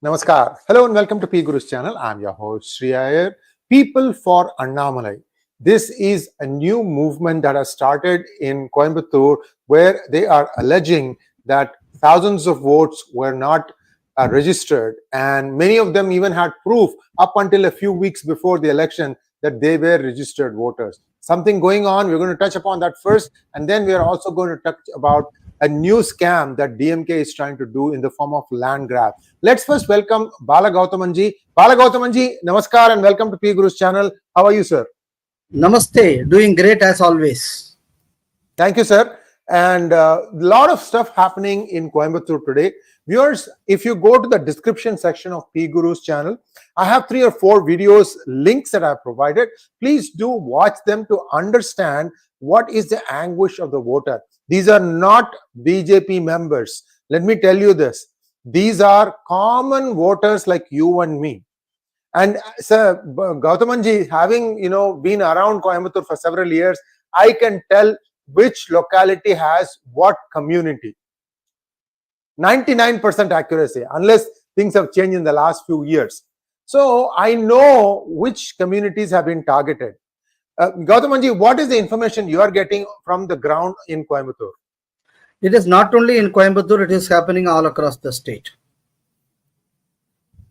Namaskar. Hello and welcome to 𝗣𝗚𝘂𝗍 channel. I'm your host Sree Iyer. People for Annamalai. This is a new movement that has started in Coimbatore where they are alleging that thousands of votes were not registered, and many of them even had proof up until a few weeks before the election that they were registered voters. Something going on. We're going to touch upon that first, and then we are also going to touch about a new scam that DMK is trying to do in the form of land grab. Let's first welcome Bala Gowthaman ji. Bala Gowthaman ji, namaskar and welcome to 𝗣𝗚𝘂𝗍 channel. How are you, sir? Namaste. Doing great as always. Thank you, sir. And a lot of stuff happening in Coimbatore today. Viewers, if you go to the description section of 𝗣𝗚𝘂𝗍 channel, I have 3 or 4 videos, links that I have provided. Please do watch them to understand what is the anguish of the voter. These are not BJP members. Let me tell you this. These are common voters like you and me. And sir, Gowthamanji, having been around Coimbatore for several years, I can tell which locality has what community. 99% accuracy, unless things have changed in the last few years. So I know which communities have been targeted. Gowthamanji, what is the information you are getting from the ground in Coimbatore? It is not only in Coimbatore, it is happening all across the state.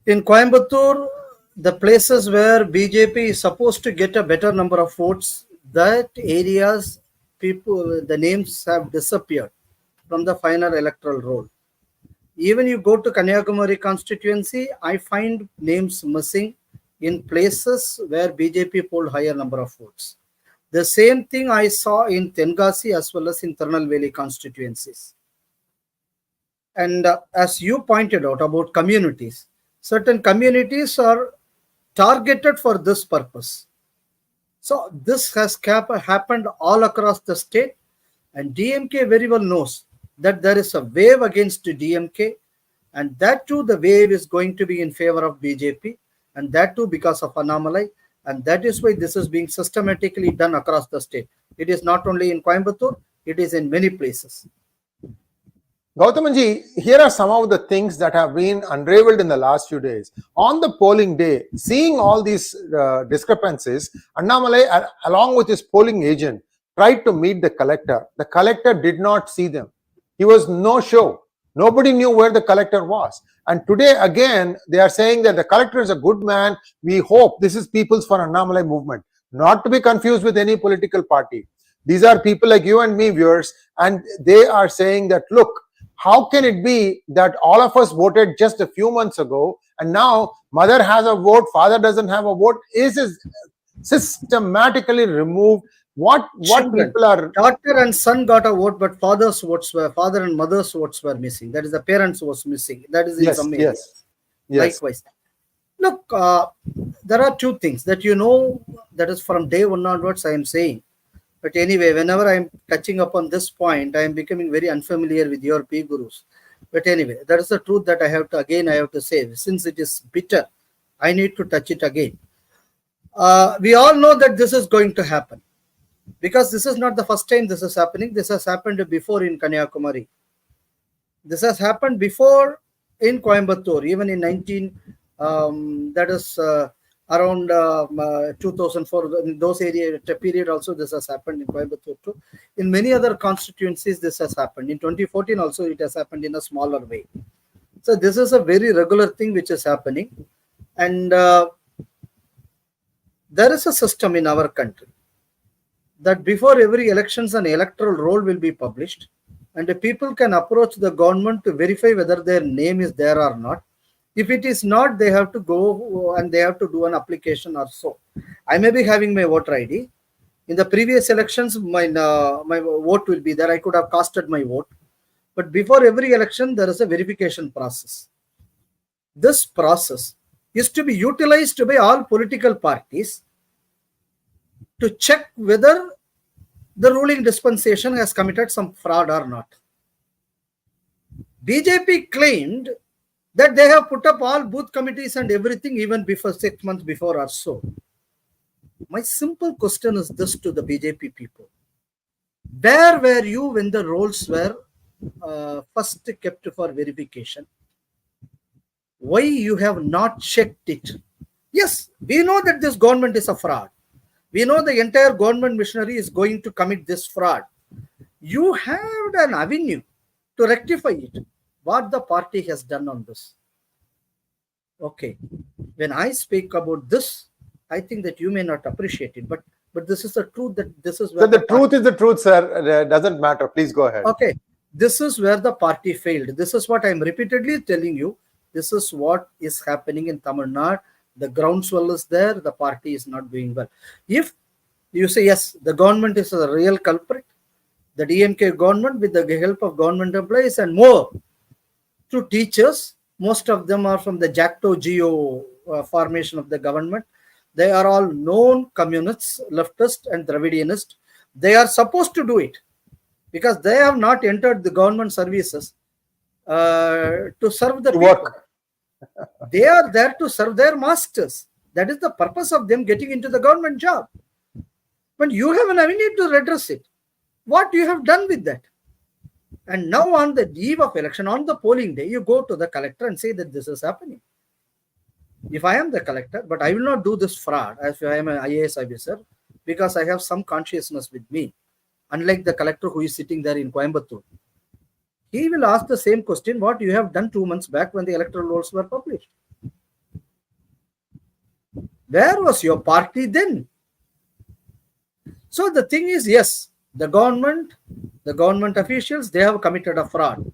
In Coimbatore, the places where BJP is supposed to get a better number of votes, that areas, the names have disappeared from the final electoral roll. Even you go to Kanyakumari constituency, I find names missing in places where BJP polled higher number of votes. The same thing I saw in Tenkasi as well as in Tirunelveli constituencies. And as you pointed out about communities, certain communities are targeted for this purpose. So this has happened all across the state, and DMK very well knows that there is a wave against DMK, and that too the wave is going to be in favor of BJP, and that too because of Annamalai, and that is why this is being systematically done across the state. It is not only in Coimbatore, it is in many places. Gowthamanji, here are some of the things that have been unraveled in the last few days. On the polling day, seeing all these discrepancies, Annamalai, along with his polling agent, tried to meet the collector. The collector did not see them. He was no show. Nobody knew where the collector was. And today again, they are saying that the collector is a good man. We hope this is People's for Annamalai movement, not to be confused with any political party. These are people like you and me, viewers, and they are saying that, look, how can it be that all of us voted just a few months ago and now mother has a vote, father doesn't have a vote? Is systematically removed. What people are... Daughter and son got a vote, but father and mother's votes were missing. That is, the parents was missing. That is in some areas. Yes. Likewise. Look, there are 2 things that that is from day 1 onwards I am saying. But anyway, whenever I am touching upon this point, I am becoming very unfamiliar with your 𝗣𝗚𝘂𝗍. But anyway, that is the truth that I have to say. Since it is bitter, I need to touch it again. We all know that this is going to happen, because this is not the first time this is happening. This has happened before in Kanyakumari. This has happened before in Coimbatore, even in around 2004, in those areas, period also this has happened in Coimbatore too. In many other constituencies this has happened. In 2014 also it has happened in a smaller way. So this is a very regular thing which is happening, and there is a system in our country that before every elections an electoral roll will be published, and the people can approach the government to verify whether their name is there or not. If it is not, they have to go and they have to do an application or so. I may be having my voter ID. In the previous elections, my vote will be there. I could have casted my vote. But before every election, there is a verification process. This process is to be utilized by all political parties to check whether the ruling dispensation has committed some fraud or not. BJP claimed that they have put up all booth committees and everything even before 6 months before or so. My simple question is this to the BJP people. Where were you when the rolls were first kept for verification? why you have not checked it. Yes, we know that this government is a fraud. We know the entire government machinery is going to commit this fraud. You have an avenue to rectify it. What the party has done on this. Okay, when I speak about this, I think that you may not appreciate it, but this is the truth, that this is where so the truth is the truth, sir. Doesn't matter. Please go ahead. Okay, this is where the party failed. This is what I am repeatedly telling you. This is what is happening in Tamil Nadu. The groundswell is there. The party is not doing well. If you say, yes, the government is a real culprit, the DMK government with the help of government employees and more to teachers, most of them are from the 𝙒𝙧𝙤𝙪 formation of the government. They are all known communists, leftist and Dravidianist. They are supposed to do it because they have not entered the government services to serve the people. Work. They are there to serve their masters. That is the purpose of them getting into the government job. But you have an avenue to redress it. What you have done with that? And now on the eve of election, on the polling day, you go to the collector and say that this is happening. If I am the collector, but I will not do this fraud if I am an IAS officer, because I have some consciousness with me, unlike the collector who is sitting there in Coimbatore. He will ask the same question, what you have done 2 months back when the electoral rolls were published. Where was your party then? So the thing is, yes, the government officials, they have committed a fraud.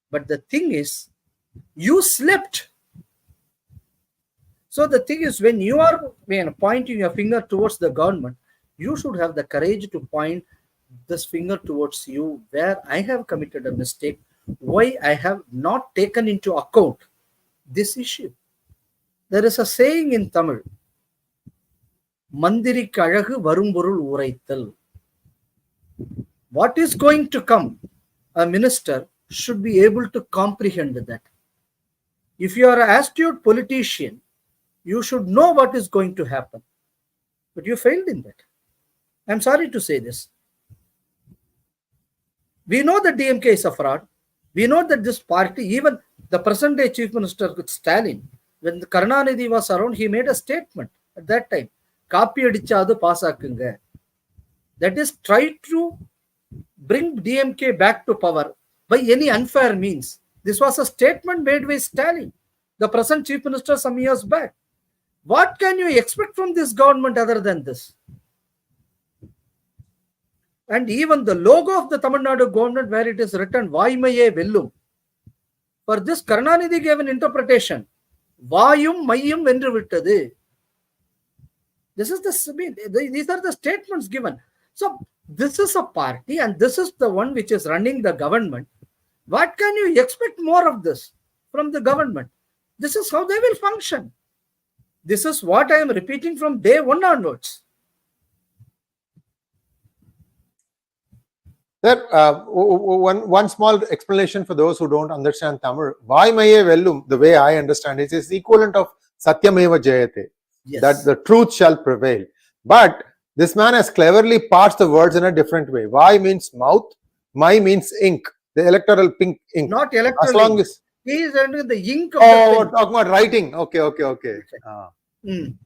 But the thing is, you slept. So the thing is, when you are pointing your finger towards the government, you should have the courage to point this finger towards you, where I have committed a mistake, why I have not taken into account this issue. There is a saying in Tamil, 𝗓𝗍𝙗𝗃 𝗓𝗏𝗏 𝗓𝗏𝗏. What is going to come, a minister should be able to comprehend that. If you are an astute politician, you should know what is going to happen. But you failed in that. I'm sorry to say this. We know that DMK is a fraud. We know that this party, even the present day Chief Minister Stalin, when Karunanidhi was around, he made a statement at that time. 𝗣𝗚𝗂𝘁𝙗𝘅. That is, try to bring DMK back to power by any unfair means. This was a statement made by Stalin, the present Chief Minister, some years back. What can you expect from this government other than this? And even the logo of the Tamil Nadu government, where it is written 𝗣𝗚𝗍𝙗𝘀 𝗀𝑚. For this, Karunanidhi gave an interpretation. 𝗣𝗚𝗚 𝗔𝗚𝗚 𝗔𝗚𝗔. This is these are the statements given. So this is a party and this is the one which is running the government. What can you expect more of this from the government? This is how they will function. This is what I am repeating from day one onwards. Sir, one small explanation for those who don't understand Tamil. 𝗣𝗚𝗚 𝗀𝗚𝗚, the way I understand it, is equivalent of 𝗤𝑇𝑦𝒻𝒻 𝗔𝗔𝑎𝑡. Yes. That the truth shall prevail. But this man has cleverly parsed the words in a different way. 𝗣 means mouth, 𝗚 means ink, the electoral pink ink. Not electoral As long ink. as He is under the ink of oh, the talking about writing. Okay. pen.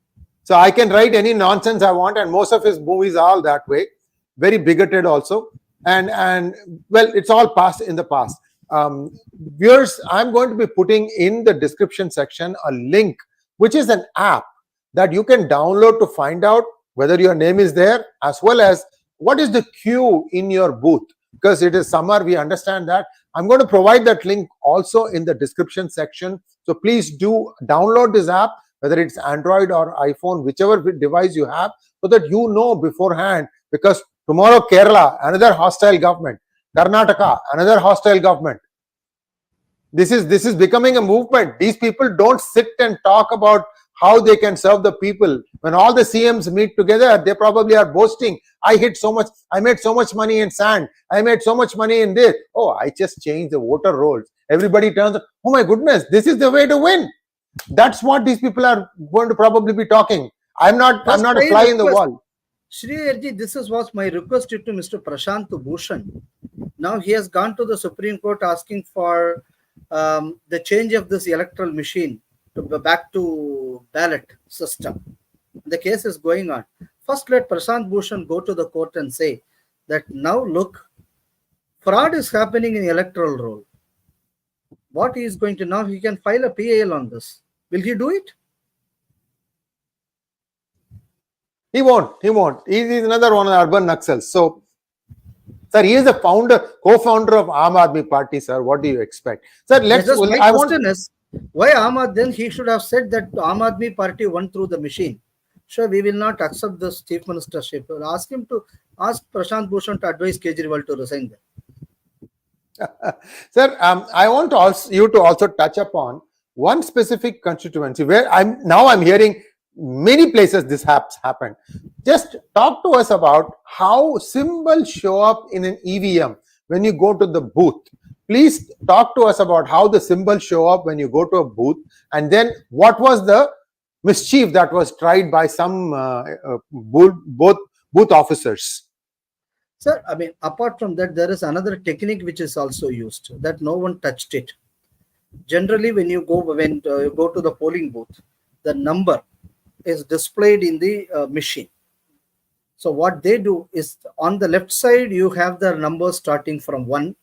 So I can write any nonsense I want, and most of his movies are all that way. Very bigoted also. And well, it's all past in the past. Viewers, I'm going to be putting in the description section a link, which is an app that you can download to find out whether your name is there, as well as what is the queue in your booth. Because it is summer, we understand that. I'm going to provide that link also in the description section. So please do download this app, whether it's Android or iPhone, whichever device you have, so that you know beforehand. Because tomorrow Kerala, another hostile government. Karnataka, another hostile government. This is becoming a movement. These people don't sit and talk about how they can serve the people. When all the CMs meet together, they probably are boasting. I made so much money in sand. I made so much money in this. Oh, I just changed the voter rolls. Everybody turns, oh my goodness, this is the way to win. That's what these people are going to probably be talking. I'm not a fly in the wall. Sree Iyer, this was my request to Mr. Prashant Bhushan. Now he has gone to the Supreme Court asking for the change of this electoral machine back to ballot system. The case is going on. First, let Prashant Bhushan go to the court and say that now look, fraud is happening in electoral roll. What he is going to now, he can file a PAL on this. Will he do it? He won't. He won't. He is another one of the urban Naxals. So, sir, he is the co-founder of Aam Aadmi Party, sir. What do you expect? Sir, let's. My question is, why Aam then he should have said that Aam Aadmi Party won through the machine. Sure, we will not accept this chief ministership. Ask him to ask Prashant Bhushan to advise Kejriwal to resign there. Sir, I want you to also touch upon one specific constituency where I'm hearing many places this has happened. Just talk to us about how symbols show up in an EVM when you go to the booth. Please talk to us about how the symbols show up when you go to a booth, and then what was the mischief that was tried by some booth officers. Sir, I mean, apart from that, there is another technique which is also used, that no one touched it. Generally, when you go to the polling booth, the number is displayed in the machine. So what they do is, on the left side you have the number starting from 1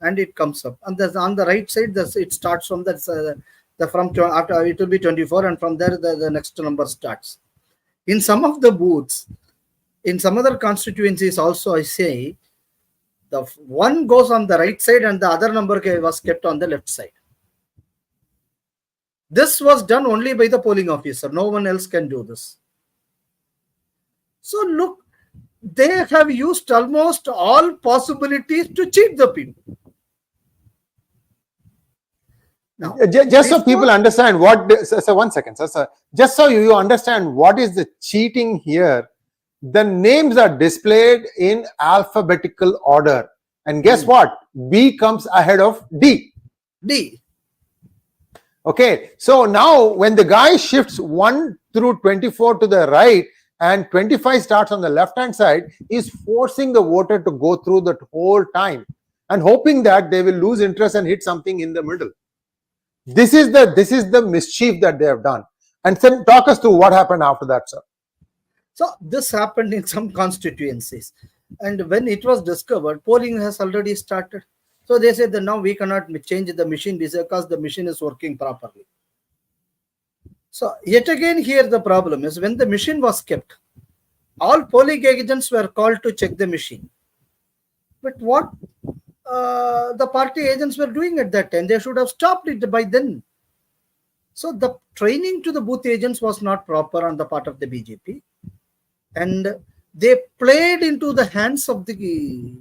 and it comes up, and on the right side it starts from after it will be 24, and from there the next number starts. In some of the booths, in some other constituencies also, I say the 1 goes on the right side and the other number was kept on the left side. This was done only by the polling officer. No one else can do this. So look, they have used almost all possibilities to cheat the people. Now, just so people understand what, so 1 second, sir. Just so you understand what is the cheating here, the names are displayed in alphabetical order. And guess what? B comes ahead of D. Okay, so now when the guy shifts 1 through 24 to the right and 25 starts on the left hand side, he's forcing the voter to go through that whole time and hoping that they will lose interest and hit something in the middle. This is the mischief that they have done. And then talk us through what happened after that, sir. So this happened in some constituencies, and when it was discovered, polling has already started. So they said that now we cannot change the machine because the machine is working properly. So yet again here the problem is, when the machine was kept, all polling agents were called to check the machine. But what the party agents were doing at that time, they should have stopped it by then. So the training to the booth agents was not proper on the part of the BJP, and they played into the hands of the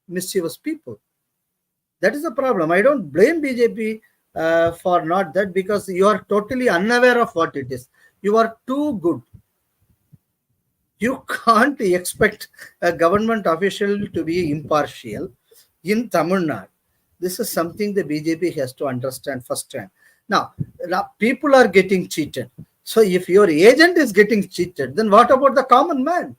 mischievous people. That is the problem. I don't blame BJP for not that, because you are totally unaware of what it is. You are too good. You can't expect a government official to be impartial in Tamil Nadu. This is something the BJP has to understand first time. Now, people are getting cheated. So if your agent is getting cheated, then what about the common man?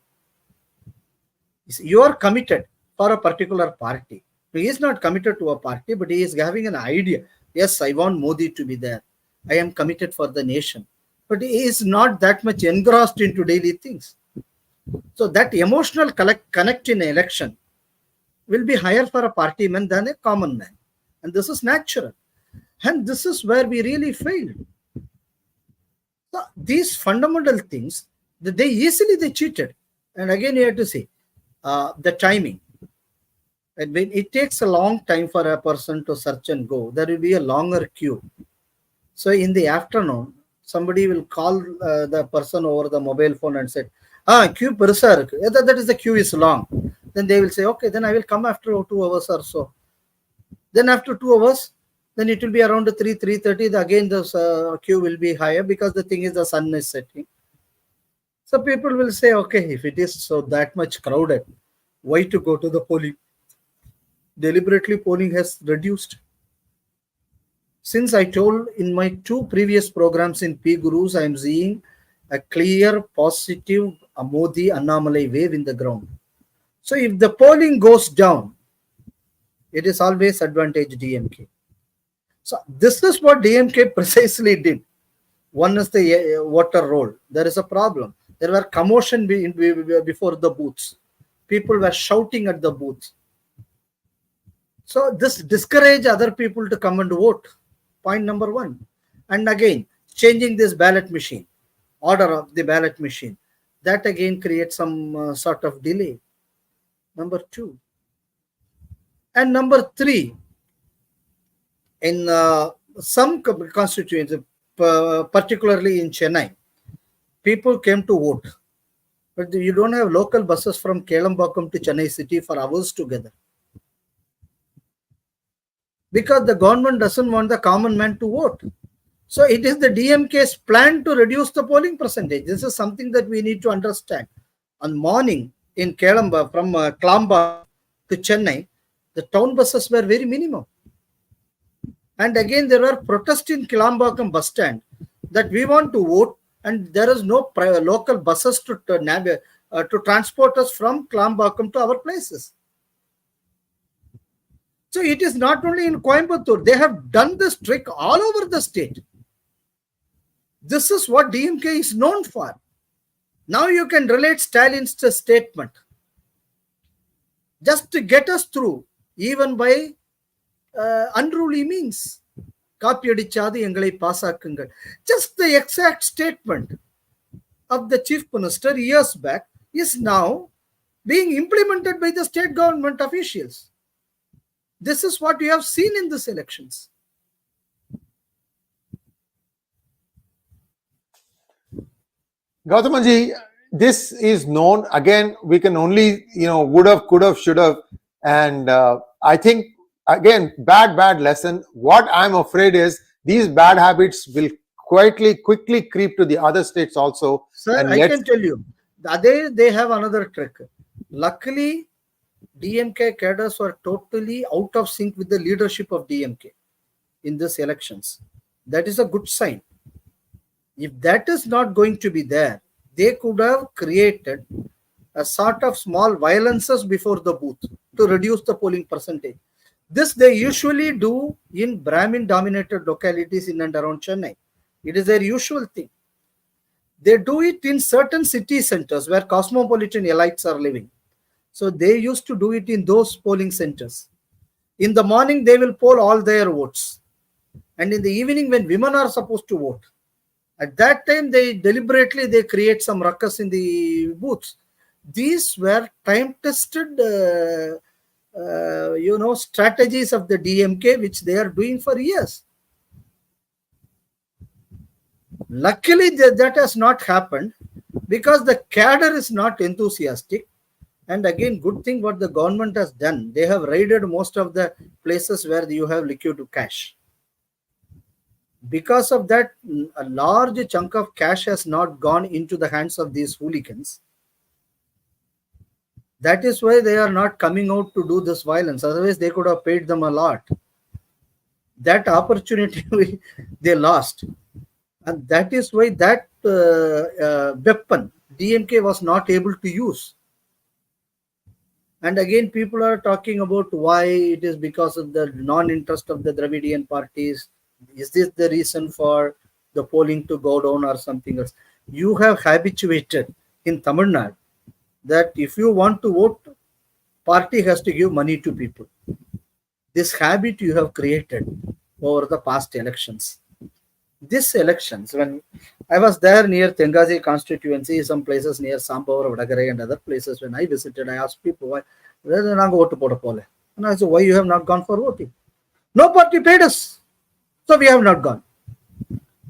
You are committed for a particular party. He is not committed to a party, but he is having an idea. Yes, I want Modi to be there. I am committed for the nation. But he is not that much engrossed into daily things. So that emotional connect in an election will be higher for a party man than a common man. And this is natural. And this is where we really failed. So these fundamental things, they cheated. And again, you have to say, the timing. And when it takes a long time for a person to search and go, there will be a longer queue. So in the afternoon, somebody will call the person over the mobile phone and say, queue perusa irukku. That is, the queue is long. Then they will say, okay, then I will come after 2 hours or so. Then after 2 hours, then it will be around 3:30. Again, the queue will be higher because the thing is the sun is setting. So people will say, okay, if it is so that much crowded, why to go to the polling? Deliberately polling has reduced. Since I told in my 2 previous programs in P Gurus, I am seeing a clear positive Modi Annamalai wave in the ground. So if the polling goes down, it is always advantage DMK. So this is what DMK precisely did. One is the voter roll. There is a problem. There were commotion before the booths. People were shouting at the booths. So this discouraged other people to come and vote. Point number one. And again, changing this ballot machine, order of the ballot machine, that again creates some sort of delay. Number two. And number three, in some constituencies, particularly in Chennai, people came to vote. But you don't have local buses from Chidambaram to Chennai city for hours together. Because the government doesn't want the common man to vote. So it is the DMK's plan to reduce the polling percentage. This is something that we need to understand. On morning in Chidambaram, from Klamba to Chennai, the town buses were very minimum. And again, there were protests in Chidambaram bus stand that we want to vote, and there is no local buses to transport us from Chidambaram to our places. So it is not only in Coimbatore. They have done this trick all over the state. This is what DMK is known for. Now you can relate Stalin's statement. Just to get us through, even by unruly means. 𝗒𝙗𝙬𝙑𝙬𝘗𝑎𝑠. Just the exact statement of the chief minister years back is now being implemented by the state government officials. This is what you have seen in these elections. Gowthamanji, this is known. Again, we can only, would have, could have, should have. And I think, again, bad lesson. What I'm afraid is these bad habits will quickly creep to the other states also. Sir, I can tell you, they have another trick. Luckily, DMK cadres were totally out of sync with the leadership of DMK in these elections. That is a good sign. If that is not going to be there, they could have created a sort of small violences before the booth to reduce the polling percentage. This they usually do in Brahmin-dominated localities in and around Chennai. It is their usual thing. They do it in certain city centers where cosmopolitan elites are living. So they used to do it in those polling centers. In the morning, they will poll all their votes. And in the evening, when women are supposed to vote, at that time, they deliberately create some ruckus in the booths. These were time-tested, strategies of the DMK, which they are doing for years. Luckily, that has not happened because the cadre is not enthusiastic. And again, good thing what the government has done. They have raided most of the places where you have liquid cash. Because of that, a large chunk of cash has not gone into the hands of these hooligans. That is why they are not coming out to do this violence. Otherwise, they could have paid them a lot. That opportunity they lost. And that is why that weapon DMK was not able to use. And again, people are talking about why it is because of the non-interest of the Dravidian parties. Is this the reason for the polling to go down or something else? You have habituated in Tamil Nadu that if you want to vote, party has to give money to people. This habit you have created over the past elections. These elections, when I was there near Tenghazi constituency, some places near Sambhavar, Vadagarai and other places, when I visited, I asked people, why? And I said, why you have not gone for voting? No party paid us. So we have not gone.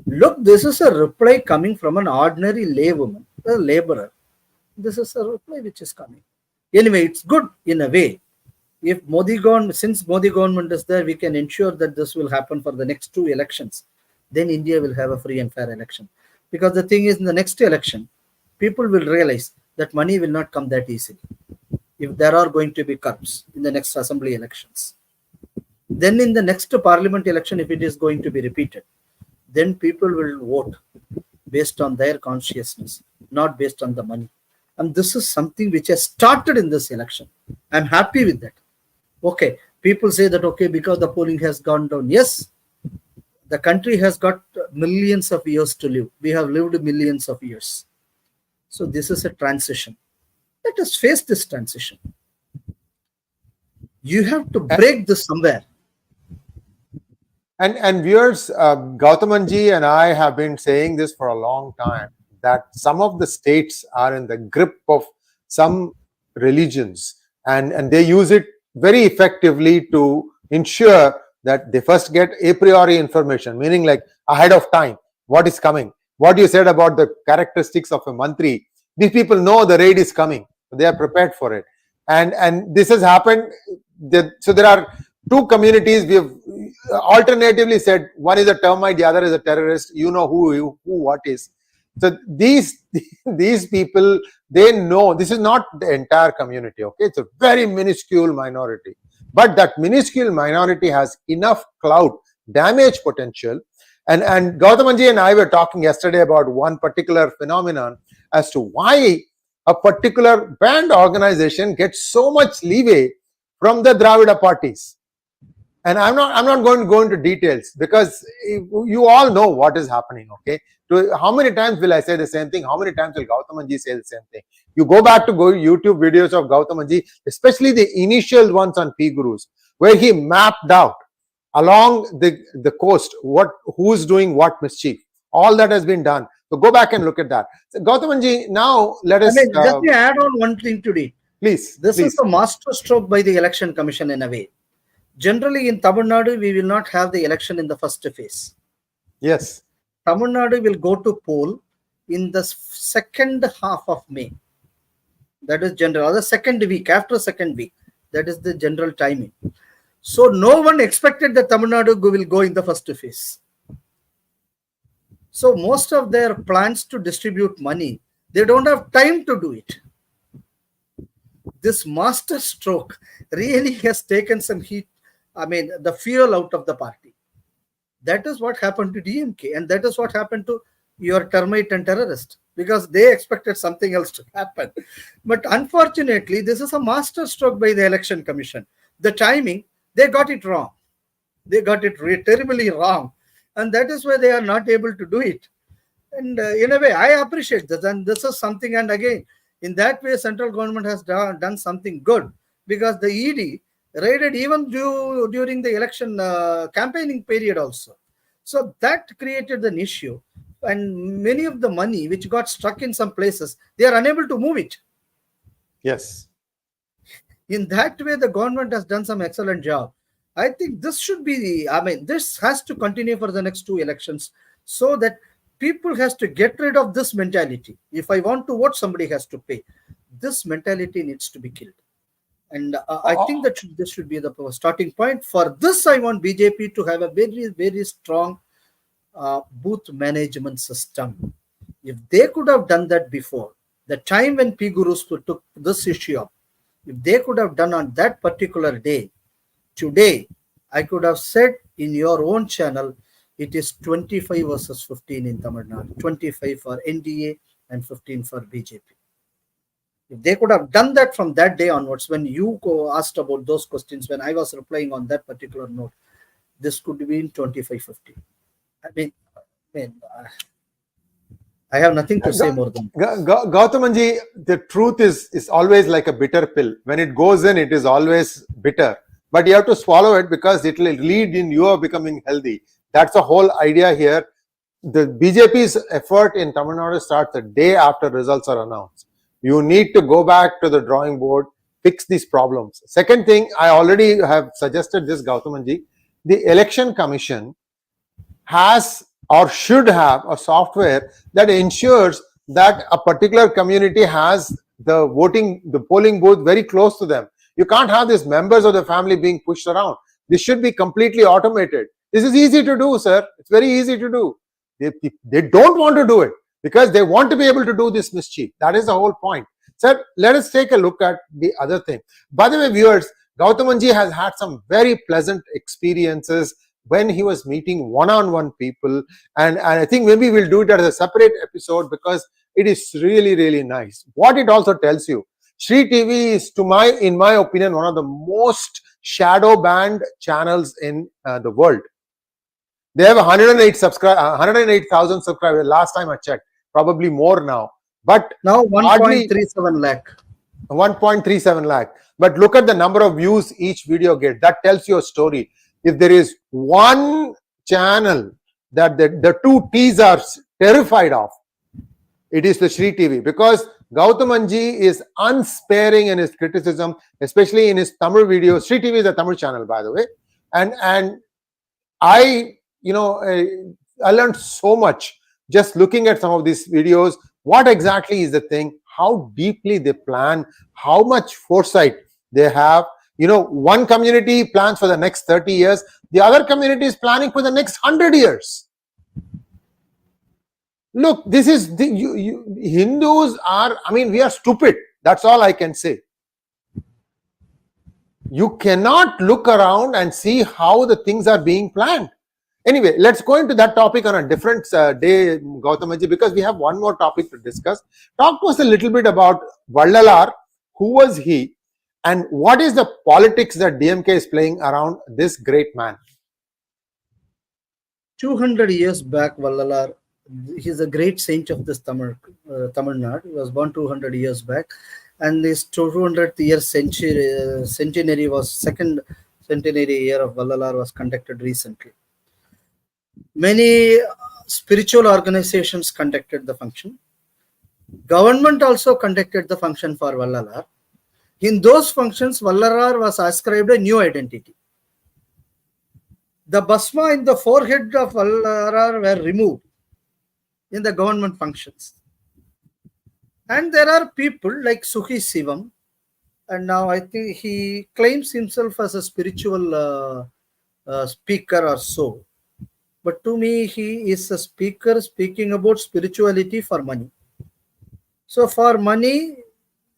Look, this is a reply coming from an ordinary laywoman, a laborer. This is a reply which is coming. Anyway, it's good in a way. If since Modi government is there, we can ensure that this will happen for the next 2 elections. Then India will have a free and fair election. Because the thing is, in the next election, people will realize that money will not come that easily. If there are going to be curbs in the next assembly elections. Then in the next parliament election, if it is going to be repeated, then people will vote based on their consciousness, not based on the money. And this is something which has started in this election. I'm happy with that. Okay, people say that, okay, because the polling has gone down. Yes, The country has got millions of years to live. We have lived millions of years. So this is a transition. Let us face this transition. You have to break this somewhere. And viewers, Gowthamanji and I have been saying this for a long time, that some of the states are in the grip of some religions, and they use it very effectively to ensure that they first get a priori information, meaning like ahead of time, what is coming. What you said about the characteristics of a mantri, these people know the raid is coming, they are prepared for it. And this has happened. So there are two communities. We have alternatively said, one is a termite, the other is a terrorist. You know who what is. So these people, they know this is not the entire community. Okay, it's a very minuscule minority, but that minuscule minority has enough clout, damage potential. And Gowthamanji and I were talking yesterday about one particular phenomenon as to why a particular band organization gets so much leeway from the Dravida parties. And I'm not going to go into details, because you all know what is happening. Okay, how many times will I say the same thing? How many times will Gowthamanji say the same thing? You go back to YouTube videos of Gowthamanji, especially the initial ones on P Gurus, where he mapped out along the coast who's doing what mischief. All that has been done. So go back and look at that. So Gowthamanji, now let us just to add on one thing today. Please. This is a master stroke by the Election Commission in a way. Generally, in Tamil Nadu, we will not have the election in the first phase. Yes. Tamil Nadu will go to poll in the second half of May. That is general. Or the second week, after second week. That is the general timing. So no one expected that Tamil Nadu will go in the first phase. So most of their plans to distribute money, they don't have time to do it. This master stroke really has taken some heat, the fuel out of the party. That is what happened to DMK, and that is what happened to your termite and terrorist, because they expected something else to happen. But unfortunately, this is a master stroke by the Election Commission. The timing, they got it wrong. They got it terribly wrong. And that is why they are not able to do it. And in a way, I appreciate this. And this is something, and again, in that way, central government has done something good, because the ED raided even during the election campaigning period also. So that created an issue. And many of the money which got stuck in some places, they are unable to move it. Yes. In that way, the government has done some excellent job. I think this should be this has to continue for the next two elections, so that people has to get rid of this mentality. If I want to vote, somebody has to pay. This mentality needs to be killed. And I think that this should be the starting point. For this, I want BJP to have a very, very strong booth management system. If they could have done that before, the time when P Gurus took this issue up, if they could have done on that particular day, today, I could have said in your own channel, it is 25 versus 15 in Tamil Nadu, 25 for NDA and 15 for BJP. If they could have done that from that day onwards, when you asked about those questions, when I was replying on that particular note, this could be in 25-50. I have nothing to say more than that. Gowthamanji, the truth is always like a bitter pill. When it goes in, it is always bitter. But you have to swallow it, because it will lead in you becoming healthy. That's the whole idea here. The BJP's effort in Tamil Nadu starts the day after results are announced. You need to go back to the drawing board, fix these problems. Second thing, I already have suggested this, Gowthamanji. The Election Commission has or should have a software that ensures that a particular community has the polling booth very close to them. You can't have these members of the family being pushed around. This should be completely automated. This is easy to do, sir. It's very easy to do. They don't want to do it because they want to be able to do this mischief. That is the whole point. Sir, let us take a look at the other thing. By the way, viewers, Gowthamanji has had some very pleasant experiences when he was meeting one-on-one people. And I think maybe we'll do it as a separate episode, because it is really, really nice. What it also tells you, Shree TV is, in my opinion, one of the most shadow banned channels in the world. They have 108,000 subscribers. Last time I checked, probably more now. But now hardly 1.37 lakh. 1.37 lakh. But look at the number of views each video gets. That tells you a story. If there is one channel that the two T's are terrified of, it is the Shree TV, because Gowthamanji is unsparing in his criticism, especially in his Tamil videos. Shree TV is a Tamil channel, by the way. And I learned so much just looking at some of these videos. What exactly is the thing? How deeply they plan, how much foresight they have. One community plans for the next 30 years, the other community is planning for the next 100 years. Look, this is Hindus are, we are stupid. That's all I can say. You cannot look around and see how the things are being planned. Anyway, let's go into that topic on a different day, Gowthamanji, because we have one more topic to discuss. Talk to us a little bit about Vallalar. Who was he? And what is the politics that DMK is playing around this great man? 200 years back, Vallalar, he's a great saint of this Tamil Nadu. He was born 200 years back. And this 200th year centenary was second centenary year of Vallalar was conducted recently. Many spiritual organizations conducted the function. Government also conducted the function for Vallalar. In those functions, Vallalar was ascribed a new identity. The bhasma in the forehead of Vallalar were removed in the government functions. And there are people like 𝗏𝘅 Sivam, and now I think he claims himself as a spiritual speaker or so. But to me, he is a speaker speaking about spirituality for money. So for money,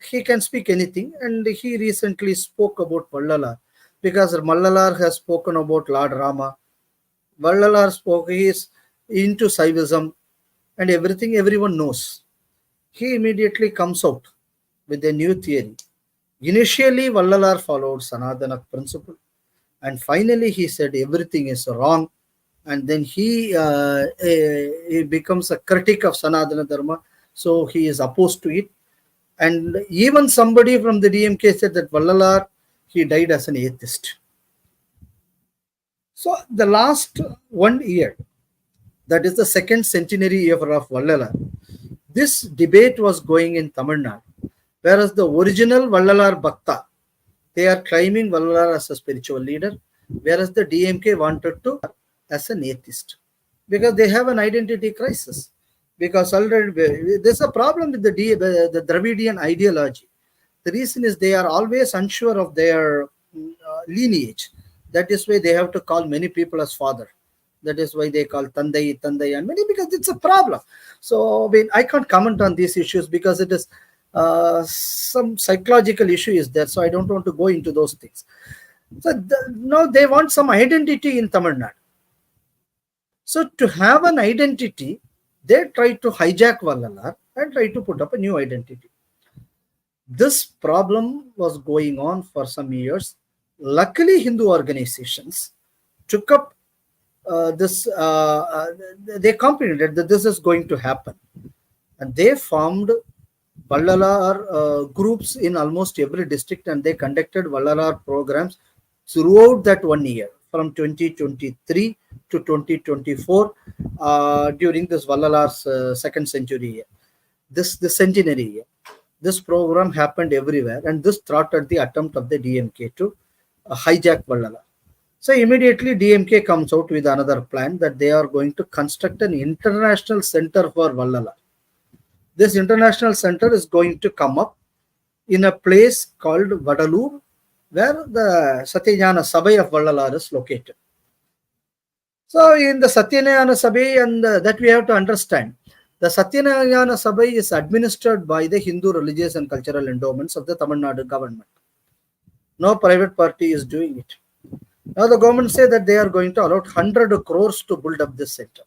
he can speak anything. And he recently spoke about Vallalar, because Vallalar has spoken about Lord Rama. Vallalar spoke, he is into Saivism and everything everyone knows. He immediately comes out with a new theory. Initially, Vallalar followed Sanatana principle, and finally he said everything is wrong, and then he becomes a critic of Sanatana Dharma, so he is opposed to it. And even somebody from the DMK said that Vallalar, he died as an atheist. So the last 1 year, that is the second centenary year of Vallalar, this debate was going in Tamil Nadu, whereas the original Vallalar Bhakta, they are claiming Vallalar as a spiritual leader, whereas the DMK wanted to as an atheist, because they have an identity crisis. Because already there's a problem with the Dravidian ideology. The reason is they are always unsure of their lineage. That is why they have to call many people as father. That is why they call Tandai, and many, because it's a problem. So I can't comment on these issues because it is some psychological issue is there. So I don't want to go into those things. So now they want some identity in Tamil Nadu. So to have an identity, they try to hijack Vallalar and try to put up a new identity. This problem was going on for some years. Luckily, Hindu organizations took up they comprehended that this is going to happen, and they formed Vallalar groups in almost every district, and they conducted Vallalar programs throughout that 1 year, from 2023 to 2024, during this Vallalar's second century year, the centenary year. This program happened everywhere, and this thwarted the attempt of the DMK to hijack Vallalar. So immediately DMK comes out with another plan that they are going to construct an international center for Vallalar. This international center is going to come up in a place called Cuddalore, where the Satyajnana Sabha of Vallalar is located. So in the Satyajnana Sabha, and that we have to understand, the Satyajnana Sabha is administered by the Hindu religious and cultural endowments of the Tamil Nadu government. No private party is doing it. Now the government say that they are going to allot 100 crores to build up this center.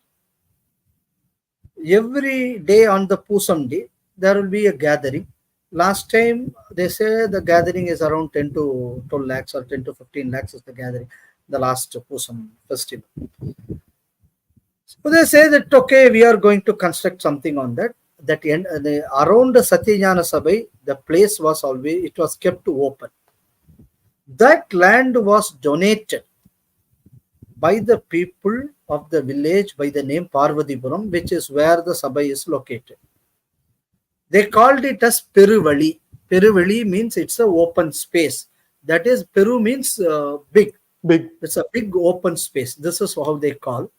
Every day on the Pusam day, there will be a gathering. Last time they say the gathering is around 10 to 12 lakhs or 10 to 15 lakhs is the gathering, the last Pusam festival. So they say that, okay, we are going to construct something on that. That end, around the Satyajnana Sabha, the place was always, it was kept open. That land was donated by the people of the village by the name Parvatipuram, which is where the Sabha is located. They called it as 𝗤𝗃𝗍𝗍. 𝗤𝗃𝗍 means it's an open space. That is, Peru means big. Big. It's a big open space. This is how they call.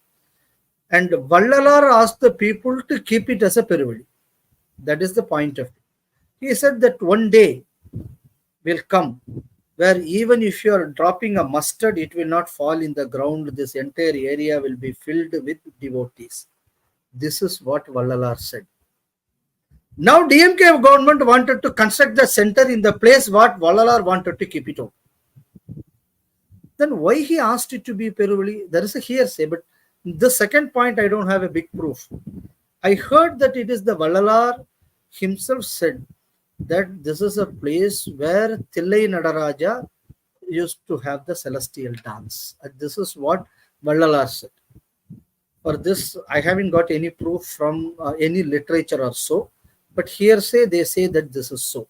And Vallalar asked the people to keep it as a 𝗤𝗃𝗍𝗍. That is the point of it. He said that one day will come where even if you are dropping a mustard, it will not fall in the ground. This entire area will be filled with devotees. This is what Vallalar said. Now DMK government wanted to construct the center in the place what Vallalar wanted to keep it open. Then why he asked it to be 𝗤𝗃𝗍𝗍? There is a hearsay, but the second point I don't have a big proof. I heard that it is the Vallalar himself said that this is a place where 𝗒𝙧𝙤𝙪𝙥𝙥 used to have the celestial dance. And this is what Vallalar said. For this, I haven't got any proof from any literature or so, but hearsay they say that this is so.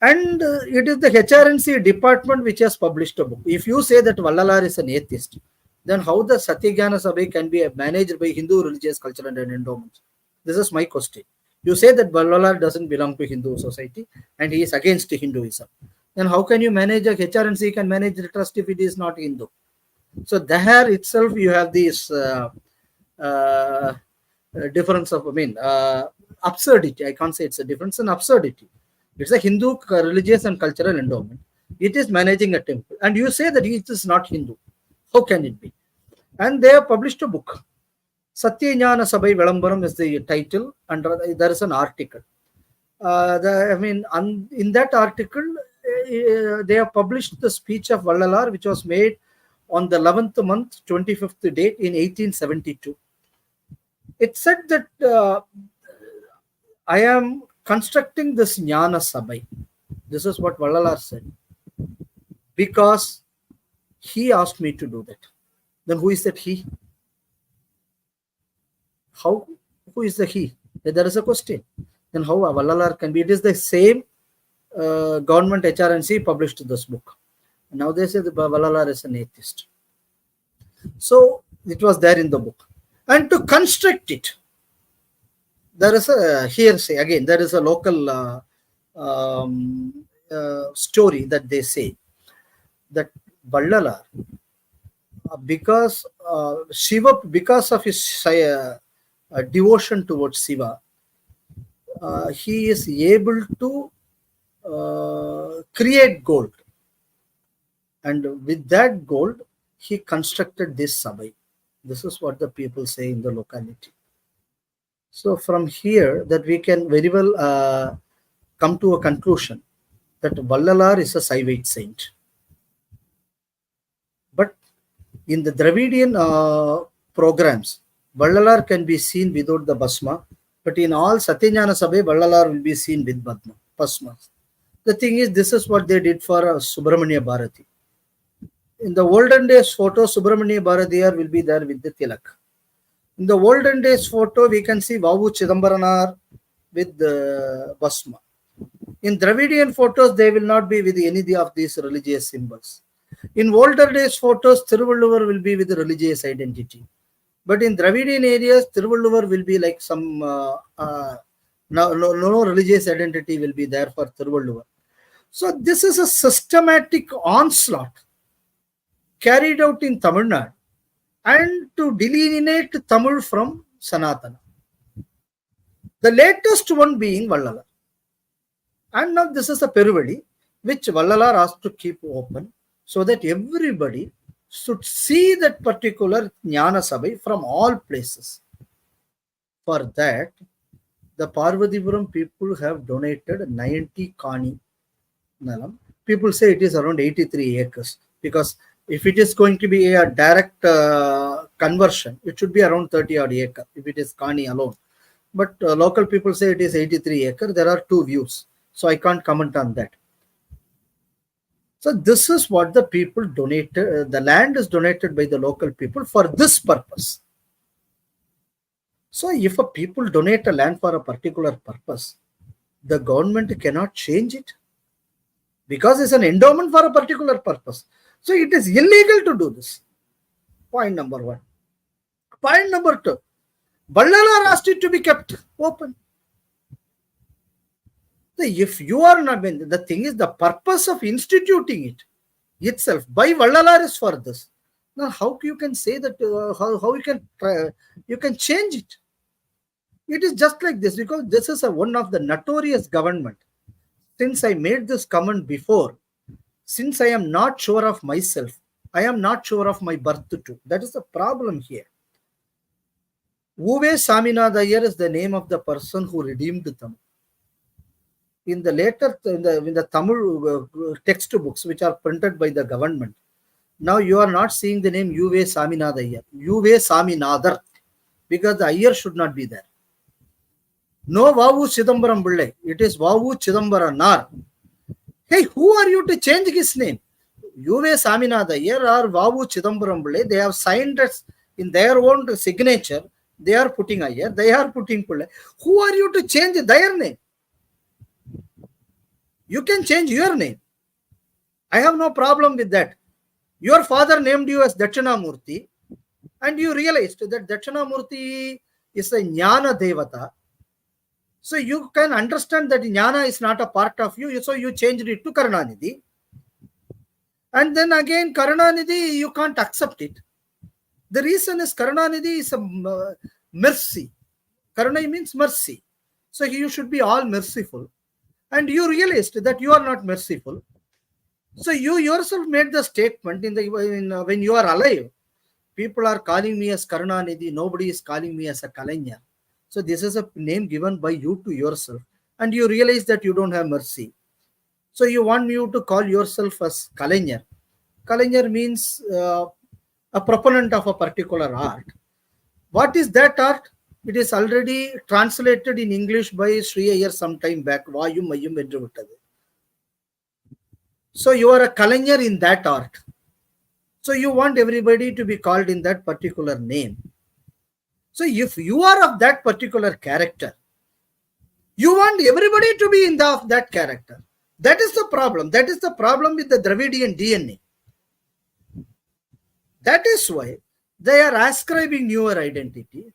And it is the HRNC department which has published a book. If you say that Vallalar is an atheist, then how the Satyajnana Sabha can be managed by Hindu religious culture and endowments? This is my question. You say that Vallalar doesn't belong to Hindu society and he is against Hinduism. Then how can you manage a HRNC can manage the trust if it is not Hindu? So there itself you have this difference of, absurdity. I can't say it's a difference in absurdity. It's a Hindu religious and cultural endowment. It is managing a temple. And you say that it is not Hindu. How can it be? And they have published a book. Satyajnana Sabha Vilambaram is the title, and there is an article. In that article, they have published the speech of Vallalar, which was made on the 11th month, 25th date in 1872. It said that I am constructing this Jnana Sabha. This is what Vallalar said. Because he asked me to do that. Then who is that he? How? Who is the he? There is a question. Then how a Vallalar can be? It is the same government HRNC published this book. And now they say that Vallalar is an atheist. So it was there in the book. And to construct it, there is a hearsay. Again, there is a local story that they say that Vallalar, because Shiva, because of his devotion towards Shiva, he is able to create gold. And with that gold, he constructed this Sabha. This is what the people say in the locality. So from here, that we can very well come to a conclusion that Vallalar is a 𝗒𝙖𝙪 saint. But in the Dravidian programs, Vallalar can be seen without the Bhasma, but in all Satyajnana Sabha, Vallalar will be seen with Bhasma. The thing is, this is what they did for Subramanya Bharati. In the olden days photo, Subramanya Bharatiyar will be there with the tilak. In the olden days photo, we can see Vavu Chidambaram with the Bhasma. In Dravidian photos, they will not be with any of these religious symbols. In older days photos, Thiruvallur will be with the religious identity. But in Dravidian areas, Thiruvallur will be like some, no religious identity will be there for Thiruvallur. So this is a systematic onslaught carried out in Tamil Nadu and to delineate Tamil from Sanatana. The latest one being Vallalar. And now this is a 𝗤𝗃𝗍𝗍 which Vallalar asked to keep open so that everybody should see that particular Jnana Sabha from all places. For that, the Parvatipuram people have donated 90 kani nalam. People say it is around 83 acres because if it is going to be a direct conversion, it should be around 30 odd acre if it is kani alone. But local people say it is 83 acre. There are two views. So I can't comment on that. So this is what the people donated. The land is donated by the local people for this purpose. So if a people donate a land for a particular purpose, the government cannot change it because it's an endowment for a particular purpose. So it is illegal to do this. Point number one. Point number two, Vallalar asked it to be kept open. So if you are not, the thing is, the purpose of instituting it itself by Vallalar is for this. Now, how you can say that? How you can change it? It is just like this, because this is one of the notorious government. Since I made this comment before, since I am not sure of myself, I am not sure of my birth too. That is the problem here. 𝗒𝙗𝙤 𝗖𝙑 is the name of the person who redeemed Tamil. In the later, in the Tamil textbooks which are printed by the government, now you are not seeing the name 𝗒𝙗𝙤, 𝗒𝙗𝙤, because the Iyer should not be there. No 𝗣𝗚𝙬𝙤𝙪, it is 𝗣𝗚𝙬𝙬𝙁. Hey, who are you to change his name? 𝗒𝙗𝙤 or 𝗣𝗚𝙬𝙬𝙁, they have signed it in their own signature. They are putting Iyer, they are putting Pillai. Who are you to change their name? You can change your name. I have no problem with that. Your father named you as 𝙒𝙯𝙗𝙗𝑚urti, and you realized that 𝙒𝙯𝙗𝙗𝑚urti is a Jnana Devata. So you can understand that Jnana is not a part of you, so you changed it to Karunanidhi. And then again, Karunanidhi, you can't accept it. The reason is Karunanidhi is a mercy. Karuna means mercy. So you should be all merciful. And you realized that you are not merciful. So you yourself made the statement when you are alive. People are calling me as Karunanidhi. Nobody is calling me as a Kalaignar. So this is a name given by you to yourself. And you realize that you don't have mercy. So you want you to call yourself as Kalaignar. Kalaignar means a proponent of a particular art. What is that art? It is already translated in English by Sree Iyer some time back. So you are a Kalaignar in that art. So you want everybody to be called in that particular name. So if you are of that particular character, you want everybody to be in of that character. That is the problem. That is the problem with the Dravidian DNA. That is why they are ascribing newer identity.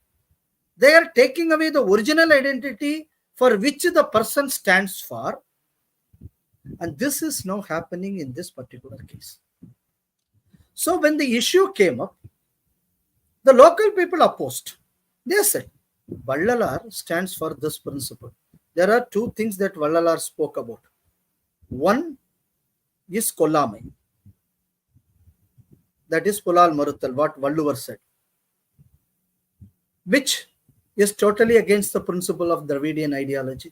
They are taking away the original identity for which the person stands for. And this is now happening in this particular case. So when the issue came up, the local people opposed. They said, Vallalar stands for this principle. There are two things that Vallalar spoke about. One is Kollamai. That is Pulal Maruttal, what Valluvar said, which is totally against the principle of Dravidian ideology.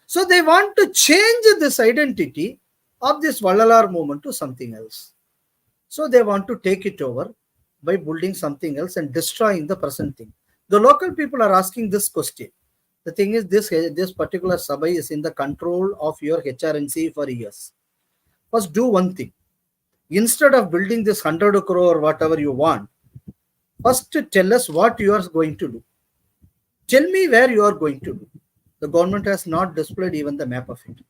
So they want to change this identity of this Vallalar movement to something else. So they want to take it over by building something else and destroying the present thing. The local people are asking this question. The thing is, this particular Sabha is in the control of your HRNC for years. First, do one thing. Instead of building this 100 crore or whatever you want, first tell us what you are going to do. Tell me where you are going to do. The government has not displayed even the map of it.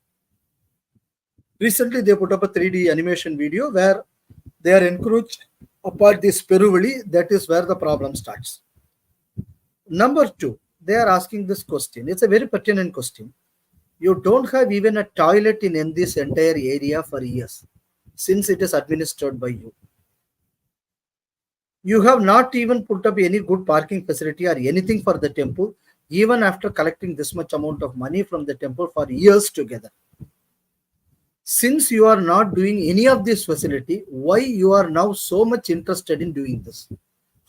Recently, they put up a 3D animation video where they are encroached upon this 𝗤𝗼𝗻. That is where the problem starts. Number two, they are asking this question. It's a very pertinent question. You don't have even a toilet in this entire area for years, since it is administered by you. You have not even put up any good parking facility or anything for the temple, even after collecting this much amount of money from the temple for years together. Since you are not doing any of this facility, why you are now so much interested in doing this?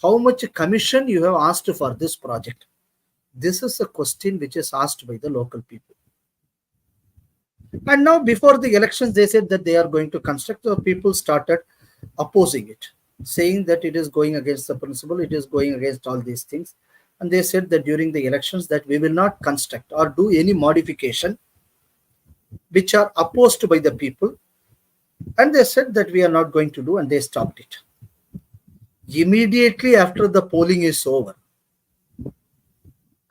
How much commission you have asked for this project? This is a question which is asked by the local people. And now before the elections, they said that they are going to construct. The people started opposing it, saying that it is going against the principle, it is going against all these things. And they said that during the elections that we will not construct or do any modification which are opposed by the people. And they said that we are not going to do, and they stopped it. Immediately after the polling is over,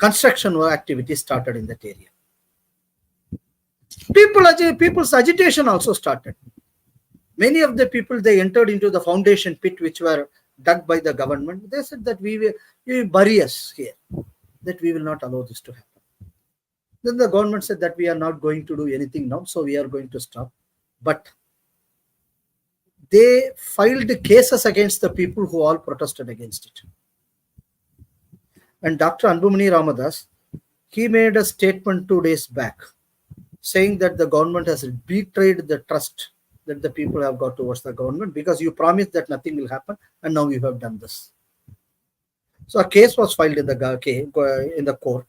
construction activity started in that area. People's agitation also started. Many of the people, they entered into the foundation pit which were dug by the government. They said that you will bury us here, that we will not allow this to happen. Then the government said that we are not going to do anything now, so we are going to stop. But they filed cases against the people who all protested against it. And Dr. Anbumani Ramadas, he made a statement 2 days back saying that the government has betrayed the trust that the people have got towards the government, because you promised that nothing will happen and now you have done this. So a case was filed in the court,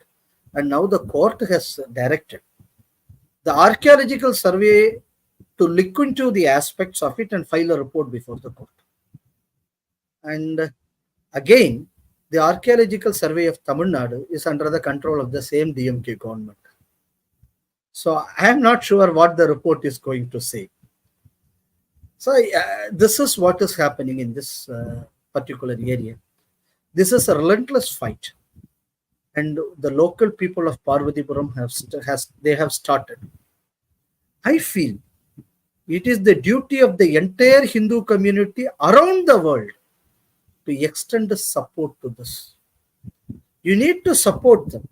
and now the court has directed the archaeological survey to look into the aspects of it and file a report before the court. And again, the archaeological survey of Tamil Nadu is under the control of the same DMK government. So I am not sure what the report is going to say. So this is what is happening in this particular area. This is a relentless fight, and the local people of Parvatipuram have started. I feel it is the duty of the entire Hindu community around the world to extend support to this. You need to support them.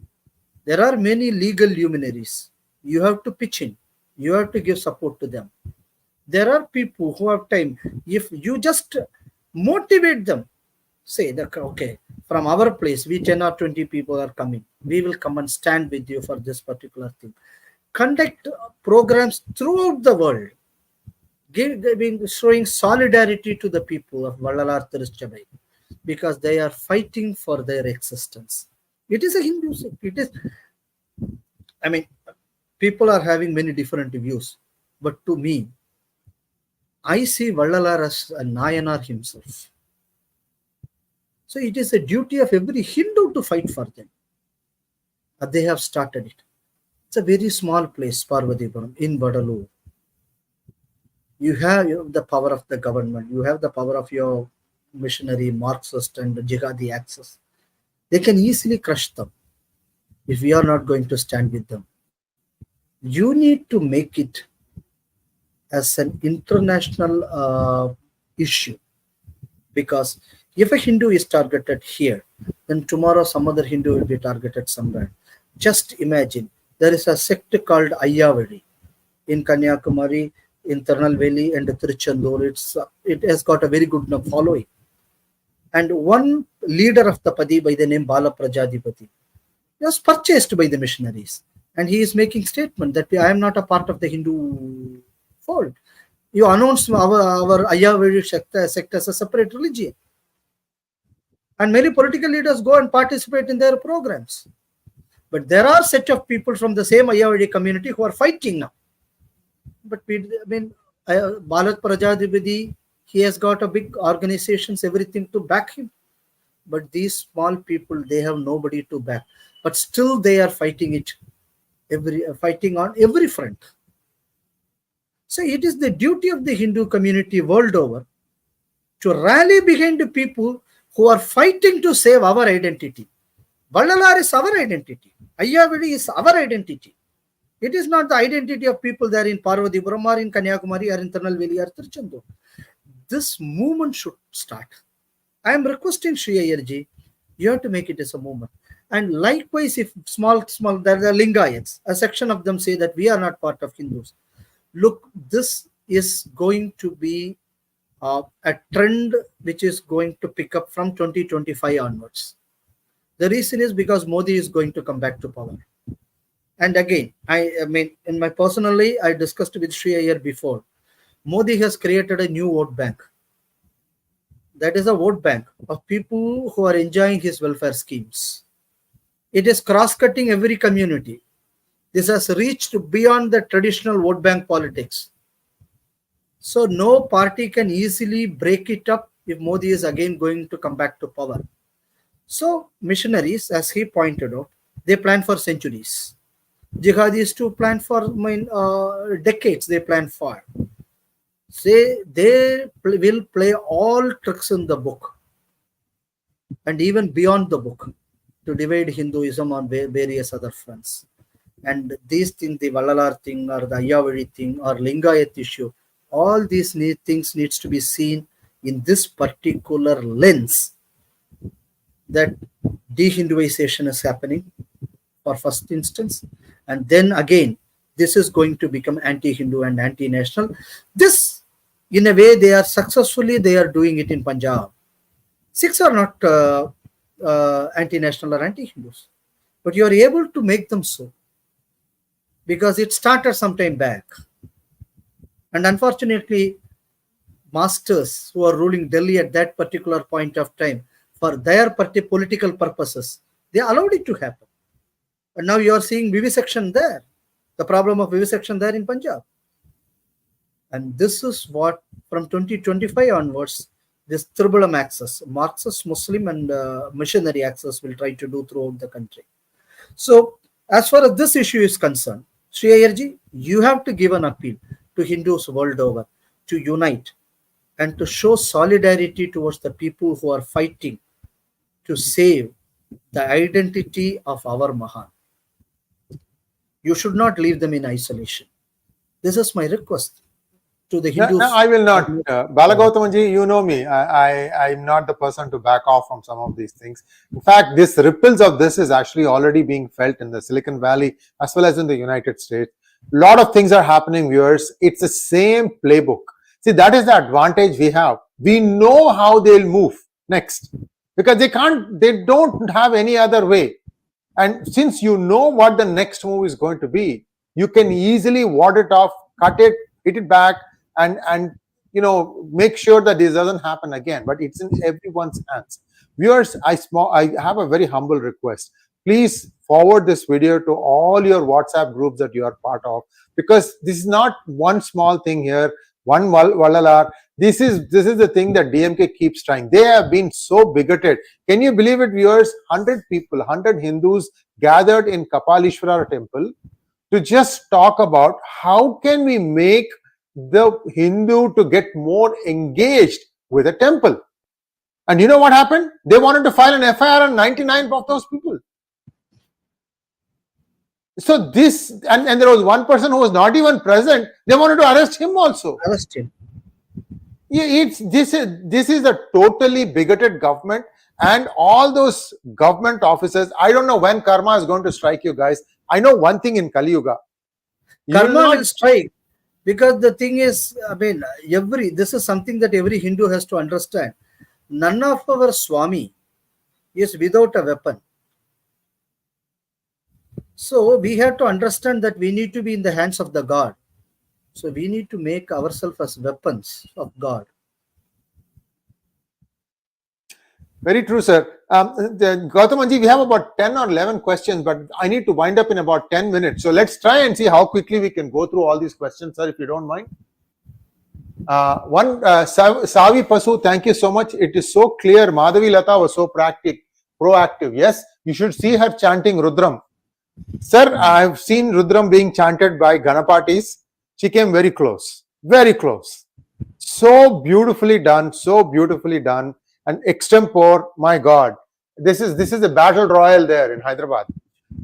There are many legal luminaries. You have to pitch in. You have to give support to them. There are people who have time. If you just motivate them, say that, okay, from our place, we 10 or 20 people are coming. We will come and stand with you for this particular thing. Conduct programs throughout the world, showing solidarity to the people of Vallalar Principles, because they are fighting for their existence. It is a Hindu thing. It is, I mean, people are having many different views, but to me, I see Vallalar as a Nayanar himself. So it is a duty of every Hindu to fight for them. They have started it. It's a very small place, Parvatipuram, in Cuddalore. You have the power of the government. You have the power of your missionary, Marxist and jihadi axis. They can easily crush them if we are not going to stand with them. You need to make it as an international issue, because if a Hindu is targeted here, then tomorrow some other Hindu will be targeted somewhere. Just imagine, there is a sect called 𝗖𝙗𝙪 in Kanyakumari, in Tirunelveli and Tiruchendur. It has got a very good following. And one leader of the Padi by the name Bala Prajadipati was purchased by the missionaries. And he is making statement that I am not a part of the Hindu fold. You announce our 𝗖𝙗𝙪 sect as a separate religion. And many political leaders go and participate in their programs. But there are a set of people from the same 𝗖𝙗𝙪 community who are fighting now. But Bala Prajadipati, he has got a big organizations, everything to back him. But these small people, they have nobody to back. But still they are fighting it, fighting on every front. So it is the duty of the Hindu community world over to rally behind the people who are fighting to save our identity. Vallalar is our identity. 𝗖𝙗𝙪 is our identity. It is not the identity of people there in Parvatipuram or in Kanyakumari or in Tirunelveli or Tiruchendur. This movement should start. I am requesting Sree Iyerji, you have to make it as a movement. And likewise, if small, there are Lingayats, a section of them say that we are not part of Hindus. Look, this is going to be a trend which is going to pick up from 2025 onwards. The reason is because Modi is going to come back to power. And again, I mean, in my personally, I discussed with Sree Iyer before. Modi has created a new vote bank. That is a vote bank of people who are enjoying his welfare schemes. It is cross-cutting every community. This has reached beyond the traditional vote bank politics. So no party can easily break it up if Modi is again going to come back to power. So missionaries, as he pointed out, they plan for centuries. Jihadis to plan for decades. They plan for. They will play all tricks in the book and even beyond the book to divide Hinduism on various other fronts. And these things, the Vallalar thing or the 𝗖𝙧𝙤𝙪 thing or Lingayat issue, all these things needs to be seen in this particular lens, that de-Hinduization is happening for first instance, and then again this is going to become anti-Hindu and anti-national. This, in a way, they are doing it in Punjab. Sikhs are not anti-national or anti-Hindus, but you are able to make them so because it started some time back. And unfortunately, masters who are ruling Delhi at that particular point of time, for their political purposes, they allowed it to happen. And now you are seeing vivisection there, the problem of vivisection there in Punjab. And this is what, from 2025 onwards, this tribal access, Marxist, Muslim and missionary access will try to do throughout the country. So as far as this issue is concerned, Sree Iyer, you have to give an appeal to Hindus world over to unite and to show solidarity towards the people who are fighting to save the identity of our Mahan. You should not leave them in isolation. This is my request to the Hindus. No, I will not. Bala Gowthaman ji, you know me. I'm not the person to back off from some of these things. In fact, this ripples of this is actually already being felt in the Silicon Valley as well as in the United States. A lot of things are happening, viewers. It's the same playbook. See, that is the advantage we have. We know how they'll move next because they don't have any other way. And since you know what the next move is going to be, you can easily ward it off, cut it, hit it back, and make sure that this doesn't happen again. But it's in everyone's hands. Viewers, I have a very humble request. Please forward this video to all your WhatsApp groups that you are part of, because this is not one small thing here, one Vallalar. This is the thing that DMK keeps trying. They have been so bigoted. Can you believe it, viewers? 100 people, 100 Hindus gathered in Kapalishwara temple to just talk about how can we make the Hindu to get more engaged with a temple. And you know what happened? They wanted to file an FIR on 99 of those people. So this, and there was one person who was not even present. They wanted to arrest him also. Arrest him. Yeah, this is a totally bigoted government, and all those government officers. I don't know when karma is going to strike you guys. I know one thing in Kali Yuga. Karma will strike, because the thing is, I mean, this is something that every Hindu has to understand. None of our Swami is without a weapon. So we have to understand that we need to be in the hands of the God. So we need to make ourselves as weapons of God. Very true, sir. Gowthamanji, we have about 10 or 11 questions, but I need to wind up in about 10 minutes. So let's try and see how quickly we can go through all these questions, sir, if you don't mind. Savi Pasu, thank you so much. It is so clear. Madhavi Lata was so proactive. Yes, you should see her chanting Rudram. Sir, I have seen Rudram being chanted by Ganapatis. She came very close, very close. So beautifully done, so beautifully done. And extempore, my God, this is a battle royal there in Hyderabad.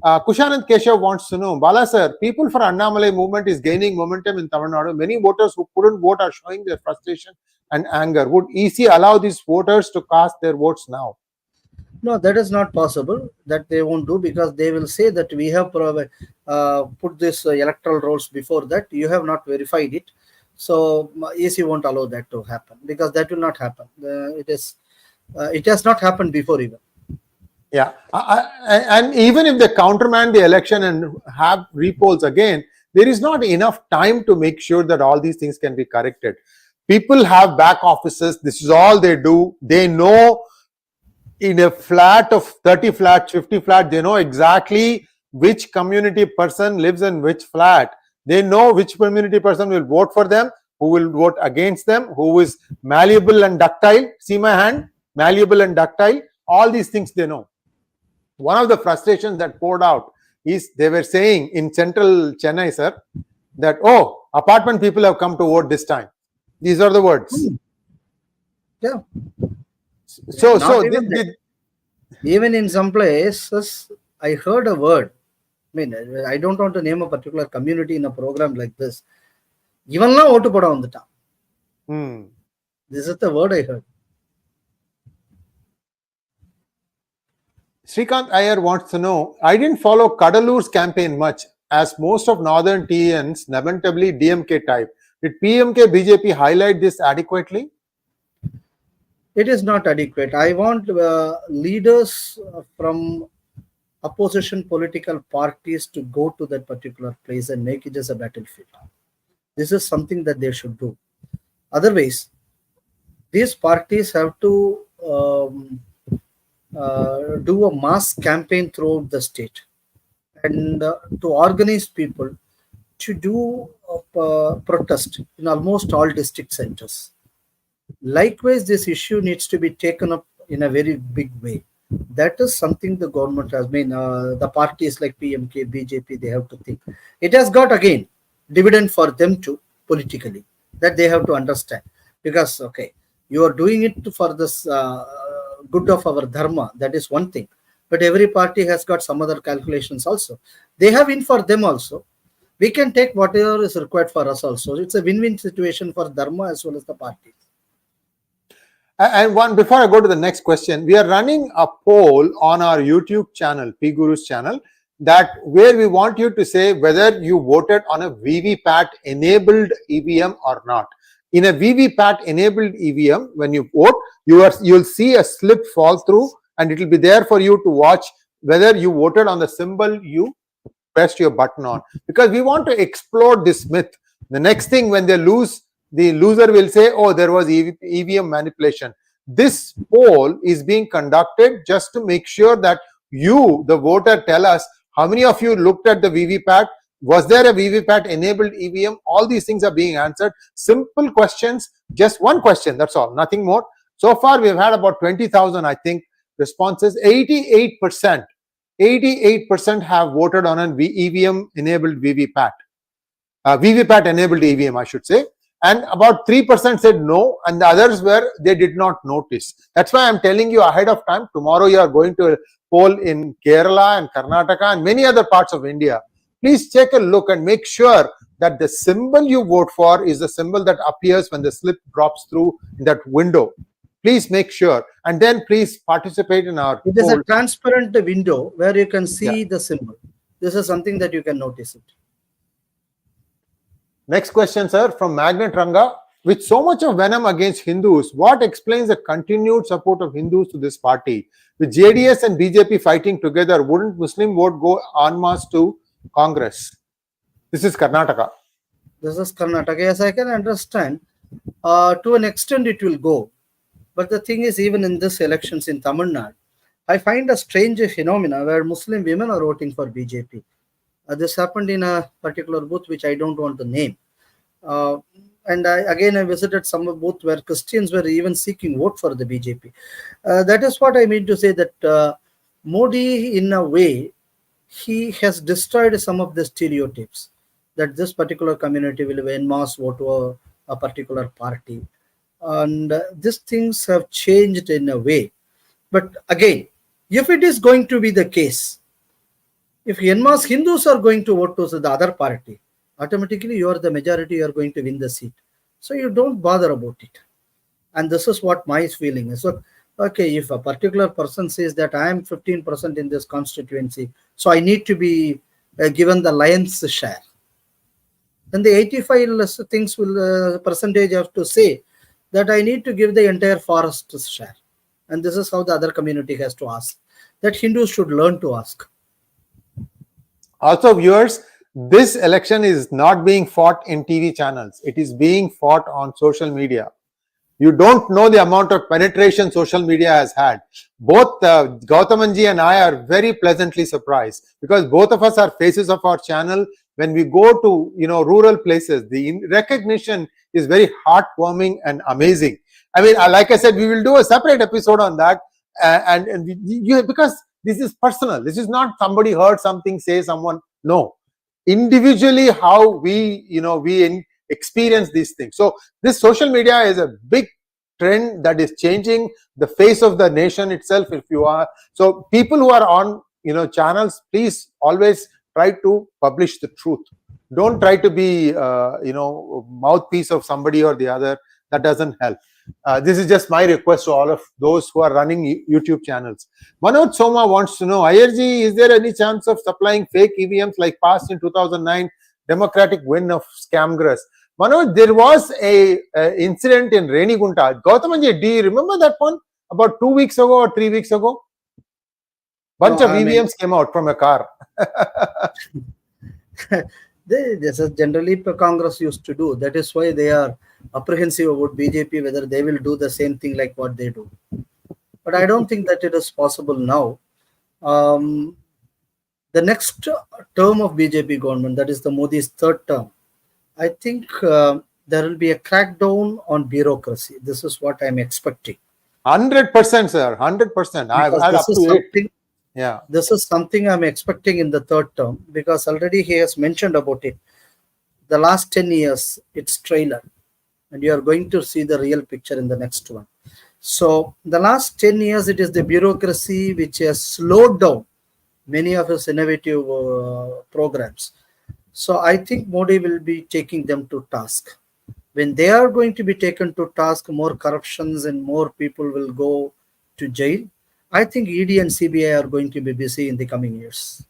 Kushanand Keshav wants to know, Bala sir, people for Annamalai movement is gaining momentum in Tamil Nadu. Many voters who couldn't vote are showing their frustration and anger. Would EC allow these voters to cast their votes now? No, that is not possible. That they won't do, because they will say that we have put this electoral rolls before that. You have not verified it. So EC won't allow that to happen, because that will not happen. It has not happened before even. Yeah, and even if they countermand the election and have repolls again, there is not enough time to make sure that all these things can be corrected. People have back offices. This is all they do. They know in a flat of 30 flats, 50 flats, they know exactly which community person lives in which flat. They know which community person will vote for them, who will vote against them, who is malleable and ductile. See my hand? Malleable and ductile. All these things they know. One of the frustrations that poured out is they were saying in central Chennai, sir, that, oh, apartment people have come to vote this time. These are the words. Yeah. So Even in some places, I heard a word. I mean, I don't want to name a particular community in a program like this. Ivanla vote poda vandutta. This is the word I heard. Srikanth Iyer wants to know, I didn't follow Cuddalore's campaign much, as most of northern TNs lamentably DMK type. Did PMK BJP highlight this adequately? It is not adequate. I want leaders from opposition political parties to go to that particular place and make it as a battlefield. This is something that they should do. Otherwise, these parties have to do a mass campaign throughout the state and to organize people to do protest in almost all district centers. Likewise, this issue needs to be taken up in a very big way. That is something the government has been, the parties like PMK, BJP, they have to think. It has got, again, dividend for them too, politically, that they have to understand. Because, okay, you are doing it for this good of our dharma, that is one thing. But every party has got some other calculations also. They have in for them also. We can take whatever is required for us also. It's a win-win situation for dharma as well as the parties. And one, before I go to the next question, we are running a poll on our YouTube channel, P Guru's channel, that where we want you to say whether you voted on a VVPAT enabled EVM or not. In a VVPAT enabled EVM, when you vote, you'll see a slip fall through, and it will be there for you to watch whether you voted on the symbol you pressed your button on. Because we want to explode this myth. The next thing, when they lose, the loser will say, oh, there was EVM manipulation. This poll is being conducted just to make sure that you, the voter, tell us how many of you looked at the VVPAT. Was there a VVPAT enabled EVM? All these things are being answered. Simple questions, just one question, that's all, nothing more. So far, we've had about 20,000, I think, responses. 88% have voted on an EVM enabled VVPAT. VVPAT enabled EVM, I should say. And about 3% said no, and the others were, they did not notice. That's why I'm telling you ahead of time, tomorrow you are going to poll in Kerala and Karnataka and many other parts of India. Please take a look and make sure that the symbol you vote for is the symbol that appears when the slip drops through in that window. Please make sure, and then please participate in our It is a transparent window where you can see the symbol. This is something that you can notice it. Next question, sir, from Magnet Ranga. With so much of venom against Hindus, what explains the continued support of Hindus to this party? With JDS and BJP fighting together, wouldn't Muslim vote go en masse to Congress? This is Karnataka. This is Karnataka. Yes, I can understand. To an extent, it will go. But the thing is, even in this elections in Tamil Nadu, I find a strange phenomena where Muslim women are voting for BJP. This happened in a particular booth, which I don't want to name. And I visited some booth where Christians were even seeking vote for the BJP. That is what I mean to say, that Modi, in a way, he has destroyed some of the stereotypes that this particular community will en masse vote to a particular party. And these things have changed in a way. But again, if it is going to be the case, if en masse Hindus are going to vote to the other party, automatically you are the majority, you are going to win the seat. So you don't bother about it. And this is what my feeling is. So, okay, if a particular person says that I am 15% in this constituency, so I need to be given the lion's share, then the 85 things will percentage have to say that I need to give the entire forest's share. And this is how the other community has to ask. That Hindus should learn to ask. Also, viewers, this election is not being fought in TV channels. It is being fought on social media. You don't know the amount of penetration social media has had. Both Gowthamanji and I are very pleasantly surprised, because both of us are faces of our channel. When we go to rural places, the recognition is very heartwarming and amazing. I mean, like I said, we will do a separate episode on that, because this is personal. This is not somebody heard something, say someone. No, individually how we experience these things. So this social media is a big trend that is changing the face of the nation itself. If you are, so people who are on channels, please always try to publish the truth. Don't try to be mouthpiece of somebody or the other. That doesn't help. This is just my request to all of those who are running YouTube channels. Manoj Soma wants to know, Iyerji, is there any chance of supplying fake EVMs like passed in 2009 Democratic win of scamgress? Manoj, there was a incident in Renigunta. Gowthamanji, do you remember that one? About 2 weeks ago or 3 weeks ago? Bunch of EVMs came out from a car. This is generally Congress used to do. That is why they are apprehensive about BJP, whether they will do the same thing like what they do. But I don't think that it is possible now. The next term of BJP government, that is the Modi's third term, I think there will be a crackdown on bureaucracy. This is what I'm expecting. 100%, sir. 100%. I've had up to 8. Yeah, this is something I'm expecting in the third term, because already he has mentioned about it. The last 10 years, it's trailer, and you are going to see the real picture in the next one. So the last 10 years, it is the bureaucracy which has slowed down many of his innovative programs. So I think Modi will be taking them to task. When they are going to be taken to task, more corruptions and more people will go to jail. I think ED and CBI are going to be busy in the coming years.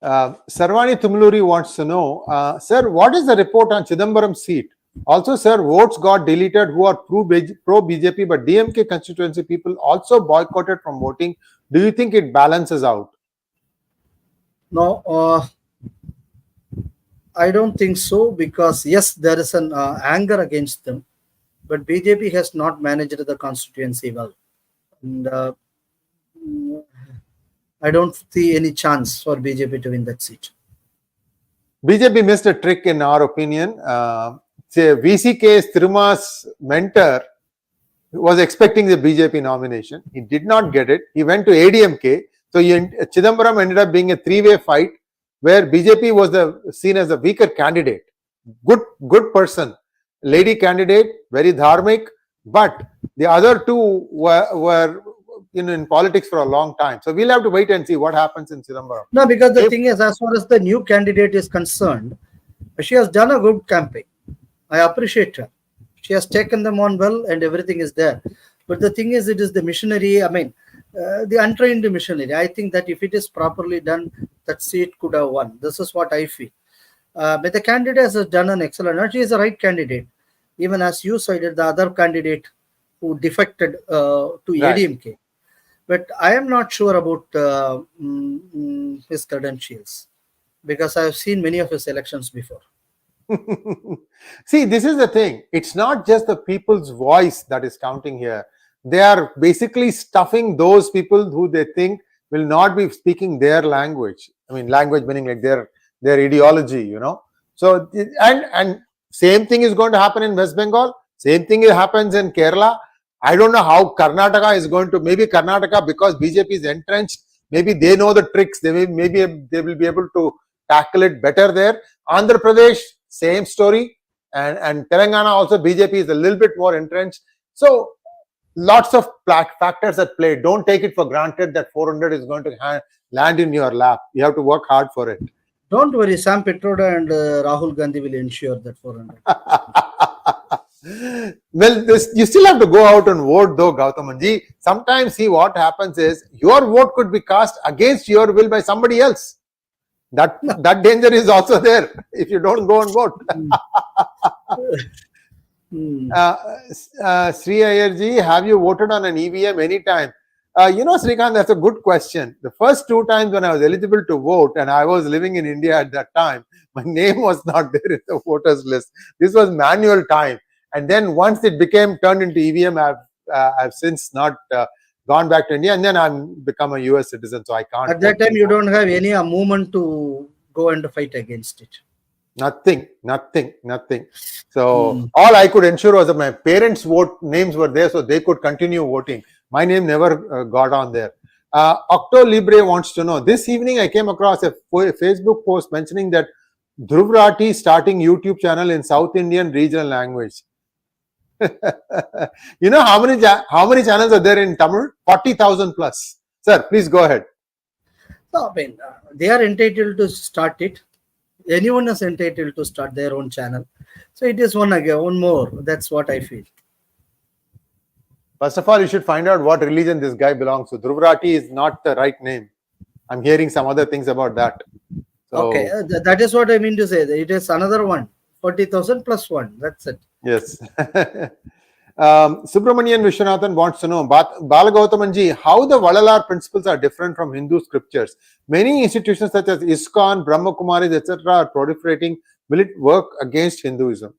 Sarvani Tumluri wants to know, sir, what is the report on Chidambaram seat? Also, sir, votes got deleted who are pro-BJP, but DMK constituency people also boycotted from voting. Do you think it balances out? No, I don't think so, because yes, there is an anger against them, but BJP has not managed the constituency well. And I don't see any chance for BJP to win that seat. BJP missed a trick in our opinion. 𝗣𝗚𝗀𝗍𝗫 mentor was expecting the BJP nomination. He did not get it. He went to ADMK. So Chidambaram ended up being a three-way fight where BJP was seen as a weaker candidate. Good person, lady candidate, very dharmic, but the other two were in politics for a long time. So we'll have to wait and see what happens in Chidambaram. No, because the thing is, as far as the new candidate is concerned, she has done a good campaign. I appreciate her. She has taken them on well and everything is there. But the thing is, it is the missionary, the untrained missionary. I think that if it is properly done, that seat could have won. This is what I feel. But the candidate has done an excellent. She is the right candidate. Even as you cited, the other candidate who defected to ADMK. But I am not sure about his credentials, because I have seen many of his elections before. See, this is the thing. It's not just the people's voice that is counting here. They are basically stuffing those people who they think will not be speaking their language. Language meaning like their ideology, So, and same thing is going to happen in West Bengal. Same thing happens in Kerala. I don't know how Karnataka is going to, maybe Karnataka, because BJP is entrenched, maybe they know the tricks. Maybe they will be able to tackle it better there. Andhra Pradesh, same story. And Telangana also, BJP is a little bit more entrenched. So lots of factors at play. Don't take it for granted that 400 is going to land in your lap. You have to work hard for it. Don't worry, Sam Petroda and Rahul Gandhi will ensure that 400. Well, you still have to go out and vote though, Gowthamanji. Sometimes see what happens is your vote could be cast against your will by somebody else. That danger is also there if you don't go and vote. Sree Iyer, have you voted on an EVM anytime? Srikanth, that's a good question. The first 2 times when I was eligible to vote and I was living in India at that time, my name was not there in the voters list. This was manual time. And then once it turned into EVM, I've since not gone back to India, and then I'm become a US citizen, so I can't. At that time, you don't have any movement to go and fight against it. Nothing. So all I could ensure was that my parents' names were there, so they could continue voting. My name never got on there. Octo Libre wants to know, this evening I came across a Facebook post mentioning that Dhruv Rathee starting YouTube channel in South Indian regional language. You know how many channels are there in Tamil? 40,000 plus. Sir, please go ahead. No, I mean, they are entitled to start it. Anyone is entitled to start their own channel. So it is one more. That's what I feel. First of all, you should find out what religion this guy belongs to. Dhruv Rathee is not the right name. I'm hearing some other things about that. So, okay, that is what I mean to say. It is another one. 40,000 plus one. That's it. Yes. Subramanian Vishwanathan wants to know, Bala Gowthaman, how the Vallalar principles are different from Hindu scriptures. Many institutions such as ISKCON, Brahma Kumaris, etc. are proliferating. Will it work against Hinduism?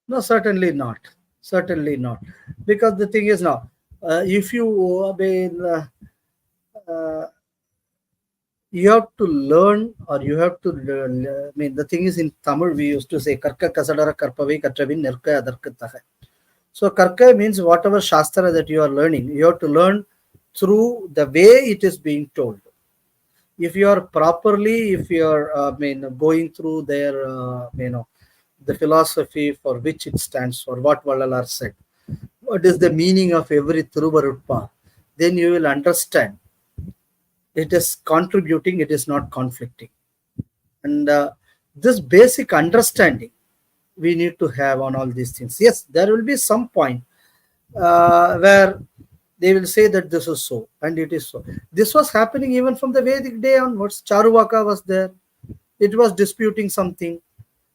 No, certainly not. Certainly not. Because the thing is now, if you you have to learn, or you have to learn. I mean, the thing is, in Tamil we used to say karka kasadara karpavai katravin nirka adarkataha. So karka means whatever shastra that you are learning, you have to learn through the way it is being told. If you are properly, if you are going through their the philosophy for which it stands for, what Vallalar said, what is the meaning of every 𝗒𝙗𝙀𝗏, then you will understand it is contributing, it is not conflicting. And this basic understanding we need to have on all these things. Yes, there will be some point where they will say that this is so, and it is so. This was happening even from the Vedic day onwards. Charuvaka was there. It was disputing something.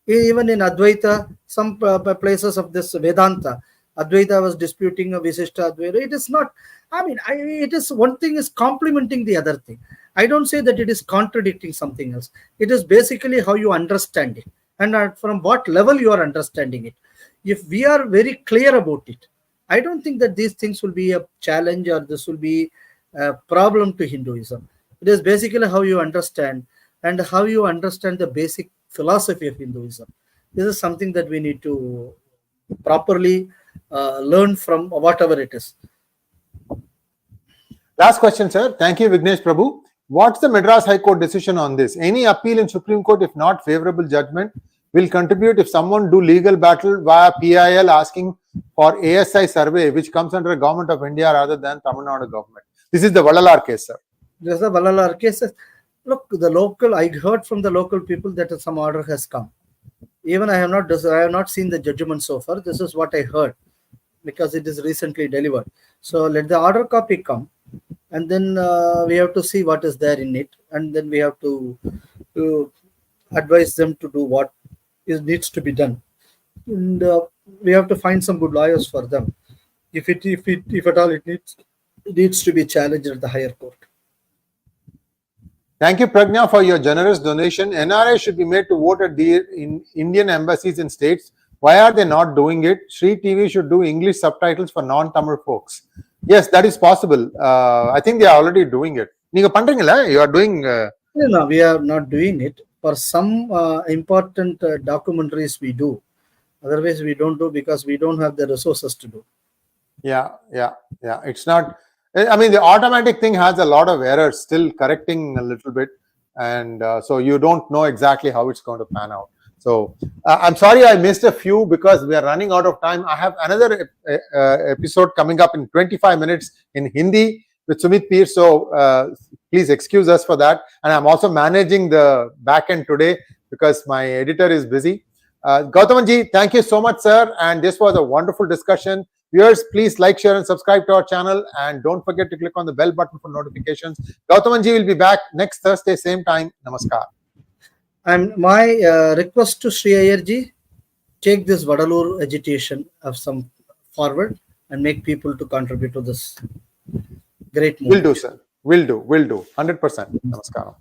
Even in Advaita, some places of this Vedanta, Advaita was disputing a Visishta Advaita. It is not, it is one thing is complementing the other thing. I don't say that it is contradicting something else. It is basically how you understand it, and from what level you are understanding it. If we are very clear about it, I don't think that these things will be a challenge, or this will be a problem to Hinduism. It is basically how you understand, and how you understand the basic philosophy of Hinduism. This is something that we need to properly learn from whatever it is. Last question, sir. Thank you, Vignesh Prabhu. What's the Madras High Court decision on this? Any appeal in Supreme Court, if not favourable judgment, will contribute if someone do legal battle via PIL asking for ASI survey, which comes under the Government of India rather than Tamil Nadu government. This is the Vallalar case, sir. This is the Vallalar case. Look, I heard from the local people that some order has come. Even I have not seen the judgment so far. This is what I heard, because it is recently delivered. So let the order copy come, and then we have to see what is there in it, and then we have to advise them to do what needs to be done, and we have to find some good lawyers for them. If at all it needs to be challenged at the higher court. Thank you, Pragna, for your generous donation. NRI should be made to vote at the Indian embassies in states. Why are they not doing it? Shree TV should do English subtitles for non-Tamil folks. Yes, that is possible. I think they are already doing it. You are doing... No, we are not doing it. For some important documentaries we do. Otherwise, we don't do, because we don't have the resources to do. Yeah. It's not... the automatic thing has a lot of errors, still correcting a little bit. And so you don't know exactly how it's going to pan out. So I'm sorry I missed a few because we are running out of time. I have another episode coming up in 25 minutes in Hindi with Sumit Peer. So please excuse us for that. And I'm also managing the back end today because my editor is busy. Gowthaman, thank you so much, sir. And this was a wonderful discussion. Viewers, please like, share, and subscribe to our channel. And don't forget to click on the bell button for notifications. Gowthaman will be back next Thursday, same time. Namaskar. And my request to Sree Iyer, take this Cuddalore agitation of some forward and make people to contribute to this great movement. Will do, sir. Will do. 100%. Namaskaram.